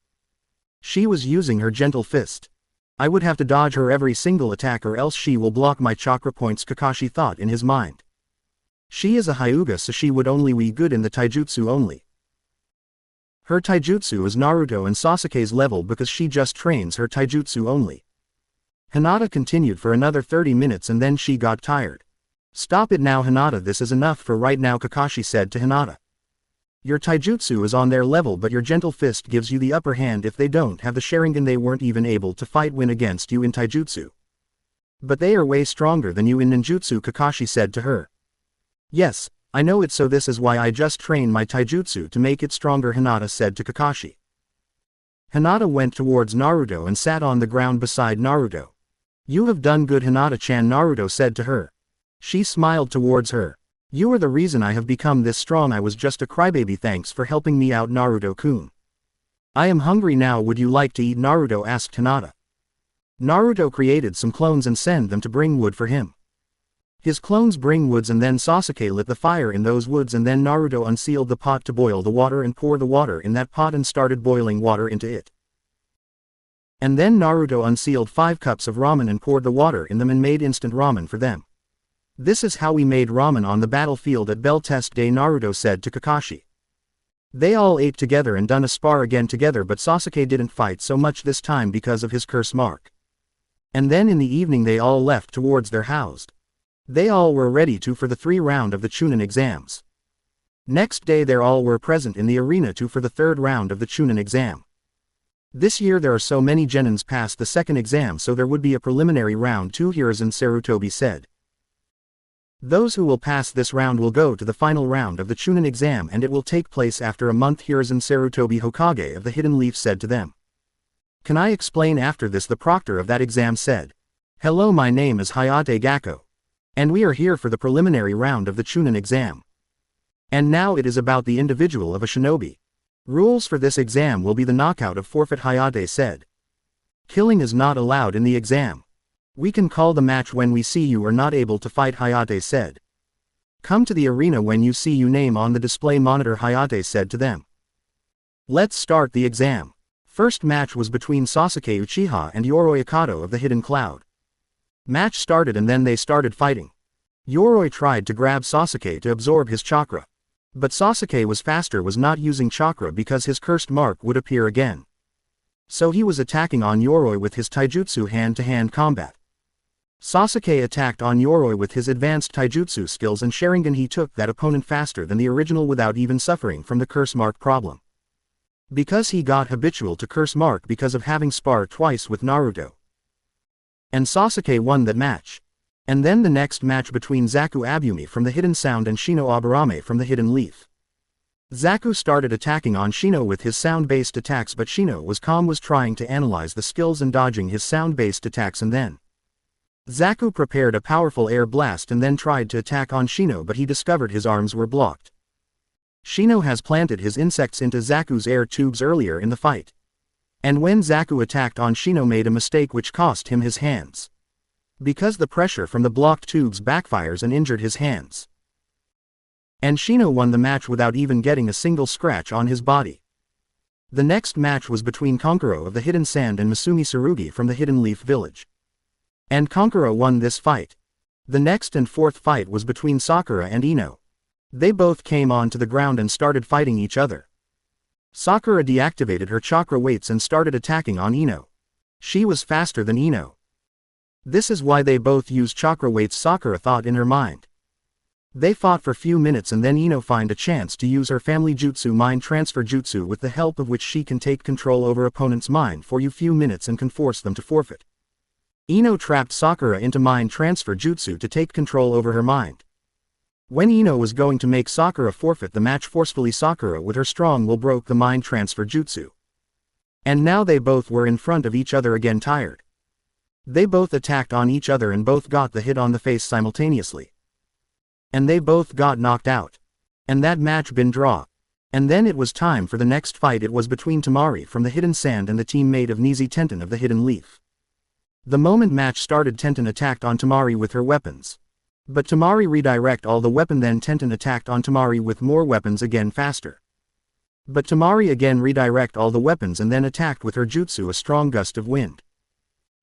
She was using her gentle fist. "I would have to dodge her every single attack or else she will block my chakra points," Kakashi thought in his mind. She is a Hyuga, so she would only be good in the taijutsu only. Her taijutsu is Naruto and Sasuke's level because she just trains her taijutsu only. Hinata continued for another 30 minutes and then she got tired. "Stop it now, Hinata, this is enough for right now," Kakashi said to Hinata. "Your taijutsu is on their level, but your gentle fist gives you the upper hand. If they don't have the Sharingan, they weren't even able to win against you in taijutsu. But they are way stronger than you in ninjutsu," Kakashi said to her. "Yes, I know it, so this is why I just train my taijutsu to make it stronger," Hinata said to Kakashi. Hinata went towards Naruto and sat on the ground beside Naruto. "You have done good, Hinata-chan," Naruto said to her. She smiled towards her. "You are the reason I have become this strong. I was just a crybaby. Thanks for helping me out, Naruto-kun. I am hungry now, would you like to eat?" Naruto asked Hinata. Naruto created some clones and sent them to bring wood for him. His clones bring woods and then Sasuke lit the fire in those woods, and then Naruto unsealed the pot to boil the water and pour the water in that pot and started boiling water into it. And then Naruto unsealed 5 cups of ramen and poured the water in them and made instant ramen for them. "This is how we made ramen on the battlefield at Bell Test Day," Naruto said to Kakashi. They all ate together and done a spar again together, but Sasuke didn't fight so much this time because of his curse mark. And then in the evening they all left towards their house. They all were ready for the 3rd round of the Chunin exams. Next day they all were present in the arena for the 3rd round of the Chunin exam. This year there are so many genins past the 2nd exam, so there would be a preliminary round 2, Hiruzen Sarutobi said. Those who will pass this round will go to the final round of the Chunin exam, and it will take place after a month, Hiruzen Sarutobi, Hokage of the Hidden Leaf, said to them. "Can I explain after this?" the proctor of that exam said. "Hello, my name is Hayate Gakko. And we are here for the preliminary round of the Chunin exam. And now it is about the individual of a shinobi. Rules for this exam will be the knockout of forfeit," Hayate said. "Killing is not allowed in the exam. We can call the match when we see you are not able to fight," Hayate said. "Come to the arena when you see your name on the display monitor," Hayate said to them. Let's start the exam. First match was between Sasuke Uchiha and Yoroi Akato of the Hidden Cloud. Match started and then they started fighting. Yoroi tried to grab Sasuke to absorb his chakra. But Sasuke was not using chakra because his cursed mark would appear again. So he was attacking on Yoroi with his taijutsu hand-to-hand combat. Sasuke attacked on Yoroi with his advanced taijutsu skills and Sharingan. He took that opponent faster than the original without even suffering from the curse mark problem. Because he got habitual to curse mark because of having sparred twice with Naruto. And Sasuke won that match. And then the next match between Zaku Abumi from the Hidden Sound and Shino Aburame from the Hidden Leaf. Zaku started attacking on Shino with his sound-based attacks, but Shino was trying to analyze the skills and dodging his sound-based attacks, and then Zaku prepared a powerful air blast and then tried to attack on Shino, but he discovered his arms were blocked. Shino has planted his insects into Zaku's air tubes earlier in the fight. And when Zaku attacked on Shino made a mistake which cost him his hands. Because the pressure from the blocked tubes backfires and injured his hands. And Shino won the match without even getting a single scratch on his body. The next match was between Konkuro of the Hidden Sand and Masumi Tsurugi from the Hidden Leaf Village. And Konkuro won this fight. The next and fourth fight was between Sakura and Ino. They both came onto the ground and started fighting each other. Sakura deactivated her chakra weights and started attacking on Ino. She was faster than Ino. This is why they both used chakra weights, Sakura thought in her mind. They fought for few minutes and then Ino find a chance to use her family jutsu, mind transfer jutsu, with the help of which she can take control over opponent's mind for few minutes and can force them to forfeit. Ino trapped Sakura into mind transfer jutsu to take control over her mind. When Ino was going to make Sakura forfeit the match forcefully, Sakura with her strong will broke the mind transfer jutsu. And now they both were in front of each other again, tired. They both attacked on each other and both got the hit on the face simultaneously. And they both got knocked out. And that match been draw. And then it was time for the next fight. It was between Temari from the Hidden Sand and the teammate of Nizi Tenten of the Hidden Leaf. The moment match started, Tenten attacked on Temari with her weapons. But Temari redirect all the weapon, then Tenten attacked on Temari with more weapons again faster. But Temari again redirect all the weapons and then attacked with her jutsu, a strong gust of wind,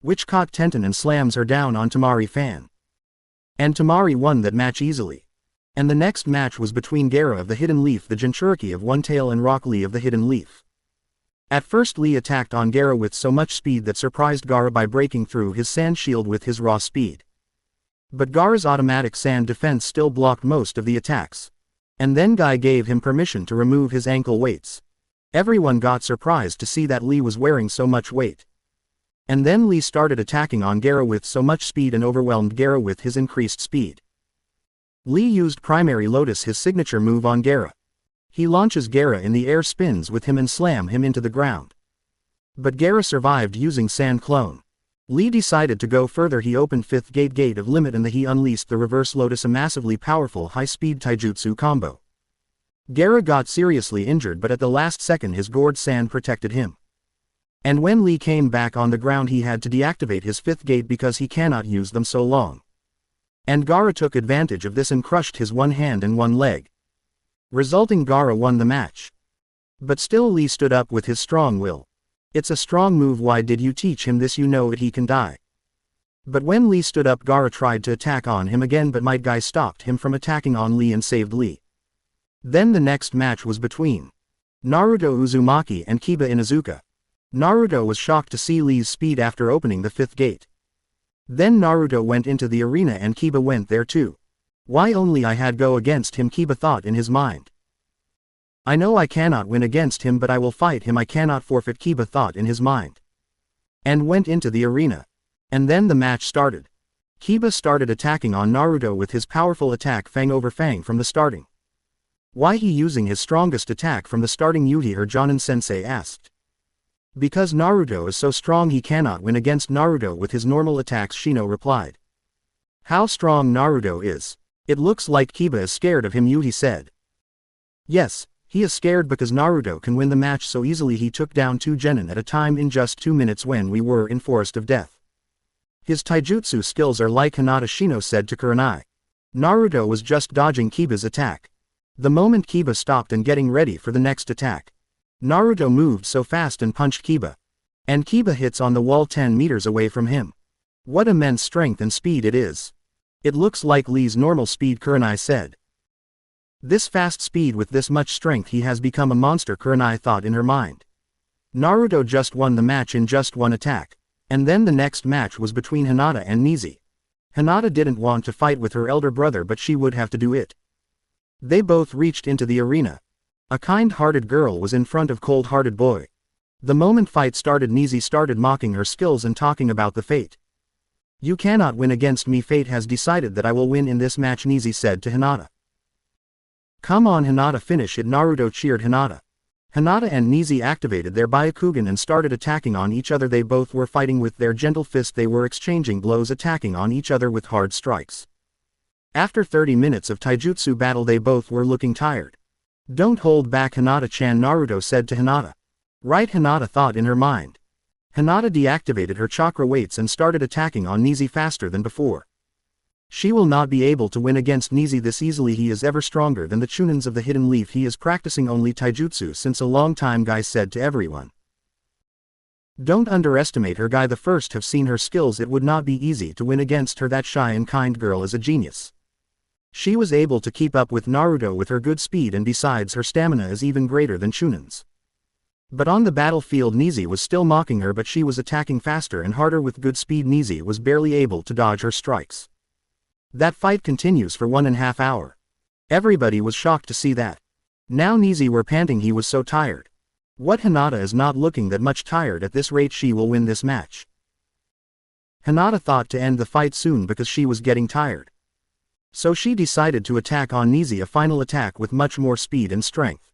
which caught Tenten and slams her down on Temari fan. And Temari won that match easily. And the next match was between Gaara of the Hidden Leaf, the Jinchuriki of One Tail, and Rock Lee of the Hidden Leaf. At first Lee attacked on Gaara with so much speed that surprised Gaara by breaking through his sand shield with his raw speed. But Gaara's automatic sand defense still blocked most of the attacks. And then Guy gave him permission to remove his ankle weights. Everyone got surprised to see that Lee was wearing so much weight. And then Lee started attacking on Gaara with so much speed and overwhelmed Gaara with his increased speed. Lee used Primary Lotus, his signature move, on Gaara. He launches Gaara in the air, spins with him and slam him into the ground. But Gaara survived using Sand Clone. Lee decided to go further. He opened 5th gate of limit and he unleashed the Reverse Lotus, a massively powerful high-speed taijutsu combo. Gaara got seriously injured, but at the last second his gourd sand protected him. And when Lee came back on the ground he had to deactivate his 5th gate because he cannot use them so long. And Gaara took advantage of this and crushed his one hand and one leg. Resulting Gaara won the match. But still Lee stood up with his strong will. It's a strong move, why did you teach him this? You know it, he can die. But when Lee stood up, Gaara tried to attack on him again, but Might Guy stopped him from attacking on Lee and saved Lee. Then the next match was between Naruto Uzumaki and Kiba Inuzuka. Naruto was shocked to see Lee's speed after opening the 5th gate. Then Naruto went into the arena and Kiba went there too. Why only I had go against him, Kiba thought in his mind. I know I cannot win against him, but I will fight him, I cannot forfeit, Kiba thought in his mind. And went into the arena. And then the match started. Kiba started attacking on Naruto with his powerful attack Fang over Fang from the starting. Why he using his strongest attack from the starting, Yutihiro Jonin-sensei asked. Because Naruto is so strong he cannot win against Naruto with his normal attacks, Shino replied. How strong Naruto is. It looks like Kiba is scared of him, Yuhi said. Yes, he is scared because Naruto can win the match so easily. He took down 2 genin at a time in just 2 minutes when we were in Forest of Death. His taijutsu skills are like Hinata, Shino said to Kurenai. Naruto was just dodging Kiba's attack. The moment Kiba stopped and getting ready for the next attack, Naruto moved so fast and punched Kiba. And Kiba hits on the wall 10 meters away from him. What immense strength and speed it is. It looks like Lee's normal speed, Kurenai said. This fast speed with this much strength, he has become a monster, Kurenai thought in her mind. Naruto just won the match in just one attack. And then the next match was between Hinata and Nizi. Hinata didn't want to fight with her elder brother, but she would have to do it. They both reached into the arena. A kind-hearted girl was in front of cold-hearted boy. The moment fight started, Nizi started mocking her skills and talking about the fate. You cannot win against me, fate has decided that I will win in this match, Nizi said to Hinata. Come on Hinata, finish it, Naruto cheered Hinata. Hinata and Nizi activated their Byakugan and started attacking on each other. They both were fighting with their gentle fist, they were exchanging blows, attacking on each other with hard strikes. After 30 minutes of taijutsu battle, they both were looking tired. Don't hold back Hinata-chan, Naruto said to Hinata. Right, Hinata thought in her mind. Hinata deactivated her chakra weights and started attacking on Nizi faster than before. She will not be able to win against Nizi this easily, he is ever stronger than the Chunins of the Hidden Leaf, he is practicing only taijutsu since a long time, Guy said to everyone. Don't underestimate her, Guy the first have seen her skills, it would not be easy to win against her, that shy and kind girl is a genius. She was able to keep up with Naruto with her good speed, and besides her stamina is even greater than Chunin's. But on the battlefield Nizi was still mocking her, but she was attacking faster and harder with good speed. Nizi was barely able to dodge her strikes. That fight continues for 1.5 hours. Everybody was shocked to see that. Now Nizi were panting, he was so tired. What, Hinata is not looking that much tired, at this rate she will win this match. Hinata thought to end the fight soon because she was getting tired. So she decided to attack on Nizi, a final attack with much more speed and strength.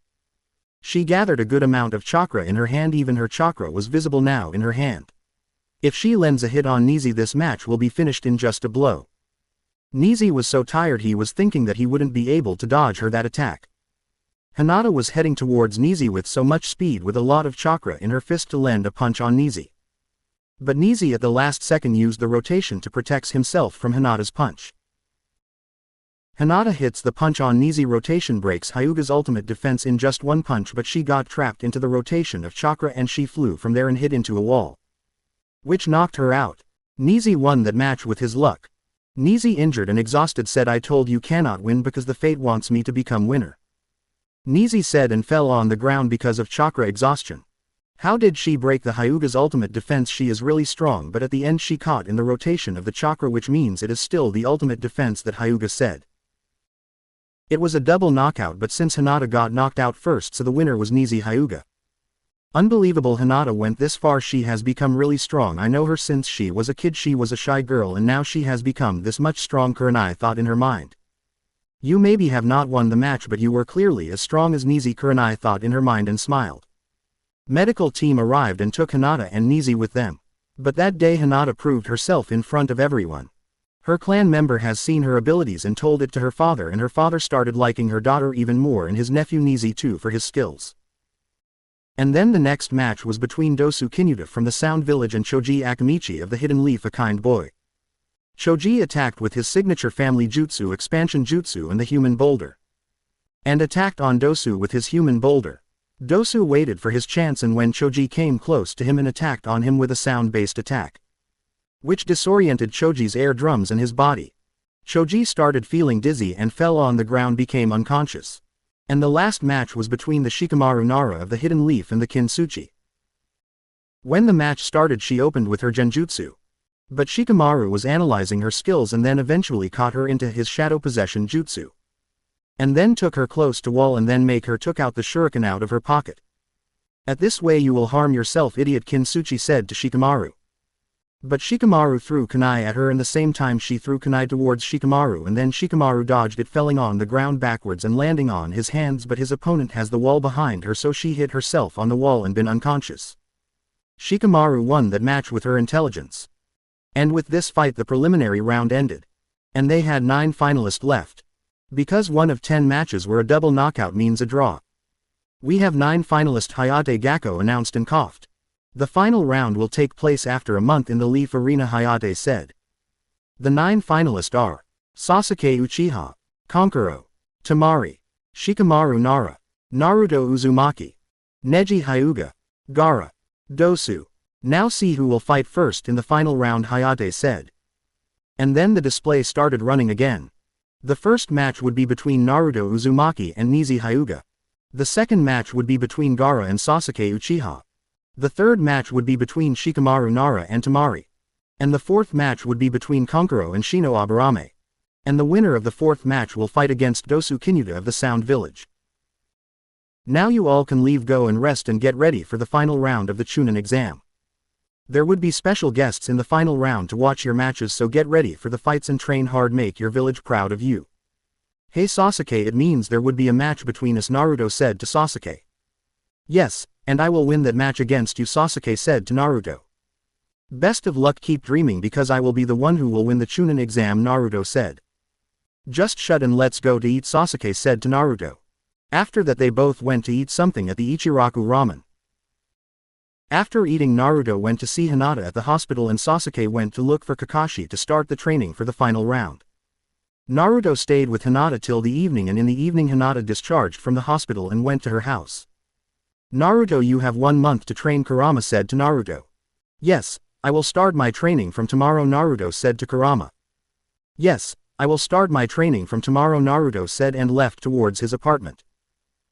She gathered a good amount of chakra in her hand, even her chakra was visible now in her hand. If she lands a hit on Nizi, this match will be finished in just a blow. Nizi was so tired he was thinking that he wouldn't be able to dodge her that attack. Hinata was heading towards Nizi with so much speed, with a lot of chakra in her fist to land a punch on Nizi. But Nizi at the last second used the rotation to protect himself from Hinata's punch. Hinata hits the punch on Nizi, rotation breaks Hyuga's ultimate defense in just one punch, but she got trapped into the rotation of chakra and she flew from there and hit into a wall, which knocked her out. Nizi won that match with his luck. Nizi, injured and exhausted, said, I told you cannot win because the fate wants me to become winner. Nizi said and fell on the ground because of chakra exhaustion. How did she break the Hyuga's ultimate defense? She is really strong, but at the end she caught in the rotation of the chakra, which means it is still the ultimate defense that Hyuga said. It was a double knockout, but since Hinata got knocked out first, so the winner was Nizi Hyuga. Unbelievable, Hinata went this far, she has become really strong. I know her since she was a kid, she was a shy girl and now she has become this much strong, Kurenai thought in her mind. You maybe have not won the match, but you were clearly as strong as Nizi, Kurenai thought in her mind and smiled. Medical team arrived and took Hinata and Nizi with them. But that day Hinata proved herself in front of everyone. Her clan member has seen her abilities and told it to her father, and her father started liking her daughter even more, and his nephew Nizi too, for his skills. And then the next match was between Dosu Kinuta from the Sound Village and Choji Akamichi of the Hidden Leaf, a kind boy. Choji attacked with his signature family jutsu, expansion jutsu, and the human boulder, and attacked on Dosu with his human boulder. Dosu waited for his chance, and when Choji came close to him and attacked on him with a sound-based attack, which disoriented Choji's air drums and his body. Choji started feeling dizzy and fell on the ground, became unconscious. And the last match was between the Shikamaru Nara of the Hidden Leaf and the Kintsuchi. When the match started, she opened with her genjutsu. But Shikamaru was analyzing her skills and then eventually caught her into his shadow possession jutsu. And then took her close to wall and then make her took out the shuriken out of her pocket. At this way you will harm yourself, idiot, Kintsuchi said to Shikamaru. But Shikamaru threw kunai at her, and the same time she threw kunai towards Shikamaru, and then Shikamaru dodged it, falling on the ground backwards and landing on his hands, but his opponent has the wall behind her, so she hit herself on the wall and been unconscious. Shikamaru won that match with her intelligence. And with this fight the preliminary round ended. And they had 9 finalists left. Because 1 of 10 matches were a double knockout means a draw. We have 9 finalists, Hayate Gakko announced and coughed. The final round will take place after a month in the Leaf Arena, Hayate said. The 9 finalists are Sasuke Uchiha, Kankuro, Temari, Shikamaru Nara, Naruto Uzumaki, Neji Hyuga, Gaara, Dosu, Now see who will fight first in the final round, Hayate said. And then the display started running again. The first match would be between Naruto Uzumaki and Nizi Hyuga. The second match would be between Gaara and Sasuke Uchiha. The third match would be between Shikamaru Nara and Temari. And the fourth match would be between Kankuro and Shino Aburame. And the winner of the fourth match will fight against Dosu Kinyuta of the Sound Village. Now you all can leave, go and rest and get ready for the final round of the Chunin exam. There would be special guests in the final round to watch your matches, so get ready for the fights and train hard, make your village proud of you. Hey Sasuke, it means there would be a match between us, Naruto said to Sasuke. Yes, and I will win that match against you, Sasuke said to Naruto. Best of luck, keep dreaming because I will be the one who will win the Chunin exam, Naruto said. Just shut and let's go to eat, Sasuke said to Naruto. After that they both went to eat something at the Ichiraku Ramen. After eating, Naruto went to see Hinata at the hospital and Sasuke went to look for Kakashi to start the training for the final round. Naruto stayed with Hinata till the evening, and in the evening Hinata discharged from the hospital and went to her house. Naruto, you have 1 month to train, Kurama said to Naruto. Yes, I will start my training from tomorrow, Naruto said to Kurama. Yes, I will start my training from tomorrow, Naruto said and left towards his apartment.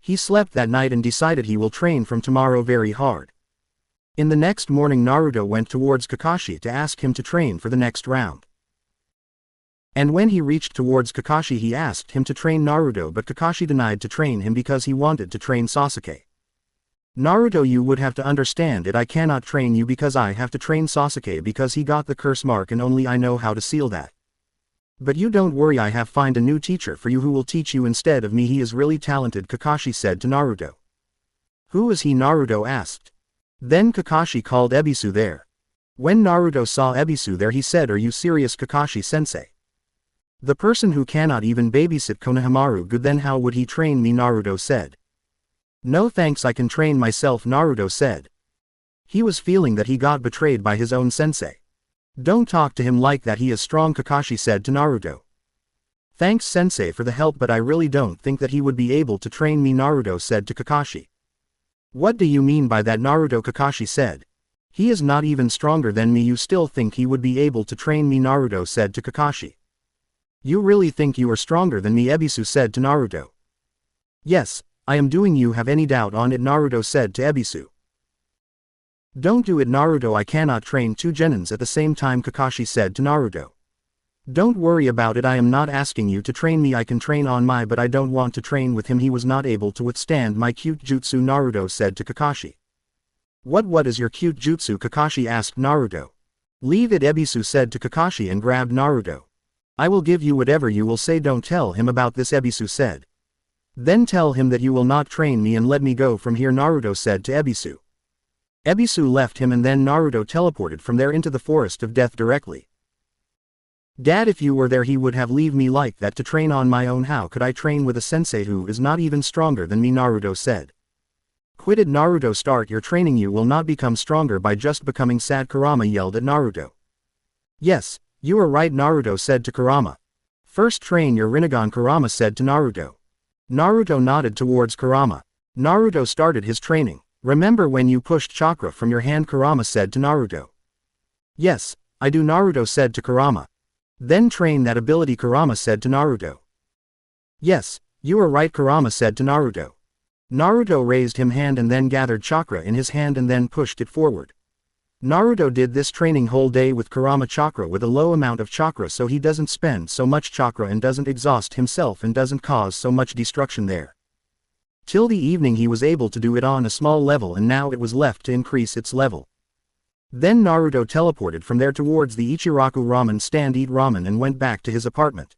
He slept that night and decided he will train from tomorrow very hard. In the next morning Naruto went towards Kakashi to ask him to train for the next round. And when he reached towards Kakashi he asked him to train Naruto, but Kakashi denied to train him because he wanted to train Sasuke. Naruto, you would have to understand it, I cannot train you because I have to train Sasuke because he got the curse mark and only I know how to seal that. But you don't worry, I have find a new teacher for you who will teach you instead of me, he is really talented, Kakashi said to Naruto. Who is he, Naruto asked. Then Kakashi called Ebisu there. When Naruto saw Ebisu there he said, are you serious, Kakashi-sensei? The person who cannot even babysit Konohamaru good, then how would he train me, Naruto said. No thanks, I can train myself, Naruto said. He was feeling that he got betrayed by his own sensei. Don't talk to him like that, he is strong, Kakashi said to Naruto. Thanks sensei for the help, but I really don't think that he would be able to train me, Naruto said to Kakashi. What do you mean by that, Naruto, Kakashi said. He is not even stronger than me, you still think he would be able to train me, Naruto said to Kakashi. You really think you are stronger than me, Ebisu said to Naruto. Yes, I am doing, you have any doubt on it, Naruto said to Ebisu. Don't do it, Naruto, I cannot train 2 genins at the same time, Kakashi said to Naruto. Don't worry about it, I am not asking you to train me, I can train on my, but I don't want to train with him, he was not able to withstand my cute jutsu, Naruto said to Kakashi. What is your cute jutsu, Kakashi asked Naruto. Leave it, Ebisu said to Kakashi and grabbed Naruto. I will give you whatever you will say, don't tell him about this, Ebisu said. Then tell him that you will not train me and let me go from here, Naruto said to Ebisu. Ebisu left him and then Naruto teleported from there into the forest of death directly. Dad, if you were there he would have leave me like that to train on my own, how could I train with a sensei who is not even stronger than me, Naruto said. Quit it, Naruto, start your training, you will not become stronger by just becoming sad, Kurama yelled at Naruto. Yes, you are right, Naruto said to Kurama. First train your Rinnegan, Kurama said to Naruto. Naruto nodded towards Kurama. Naruto started his training. Remember when you pushed chakra from your hand, Kurama said to Naruto. Yes, I do, Naruto said to Kurama. Then train that ability, Kurama said to Naruto. Yes, you are right, Kurama said to Naruto. Naruto raised him hand and then gathered chakra in his hand and then pushed it forward. Naruto did this training whole day with Kurama chakra with a low amount of chakra so he doesn't spend so much chakra and doesn't exhaust himself and doesn't cause so much destruction there. Till the evening he was able to do it on a small level and now it was left to increase its level. Then Naruto teleported from there towards the Ichiraku ramen stand, eat ramen and went back to his apartment.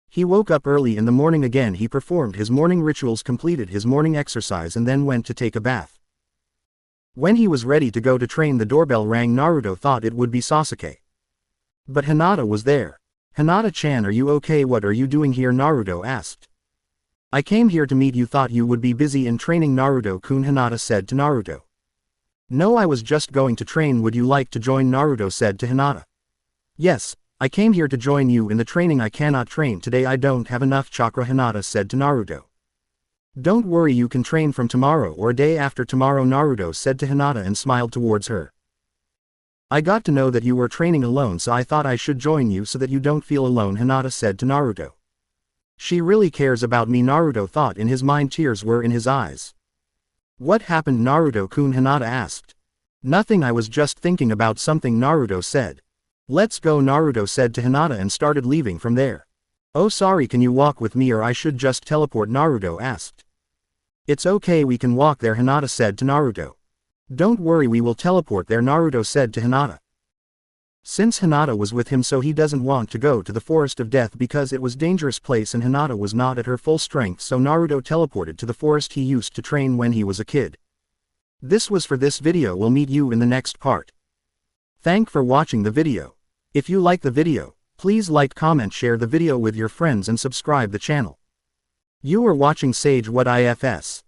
He woke up early in the morning again, he performed his morning rituals, completed his morning exercise and then went to take a bath. When he was ready to go to train, the doorbell rang. Naruto thought it would be Sasuke. But Hinata was there. Hinata-chan, are you okay? What are you doing here? Naruto asked. I came here to meet you, thought you would be busy in training, Naruto-kun, Hinata said to Naruto. No, I was just going to train, would you like to join? Naruto said to Hinata. Yes, I came here to join you in the training, I cannot train today, I don't have enough chakra, Hinata said to Naruto. Don't worry, you can train from tomorrow or a day after tomorrow, Naruto said to Hinata and smiled towards her. I got to know that you were training alone, so I thought I should join you so that you don't feel alone, Hinata said to Naruto. She really cares about me, Naruto thought in his mind. Tears were in his eyes. What happened, Naruto-kun? Hinata asked. Nothing, I was just thinking about something, Naruto said. Let's go, Naruto said to Hinata and started leaving from there. Oh sorry, can you walk with me or I should just teleport? Naruto asked. It's okay, we can walk there, Hinata said to Naruto. Don't worry, we will teleport there, Naruto said to Hinata. Since Hinata was with him, so he doesn't want to go to the Forest of Death because it was a dangerous place and Hinata was not at her full strength, so Naruto teleported to the forest he used to train when he was a kid. This was for this video, we'll meet you in the next part. Thank for watching the video. If you like the video, please like, comment, share the video with your friends and subscribe the channel. You are watching Sage Whatifs.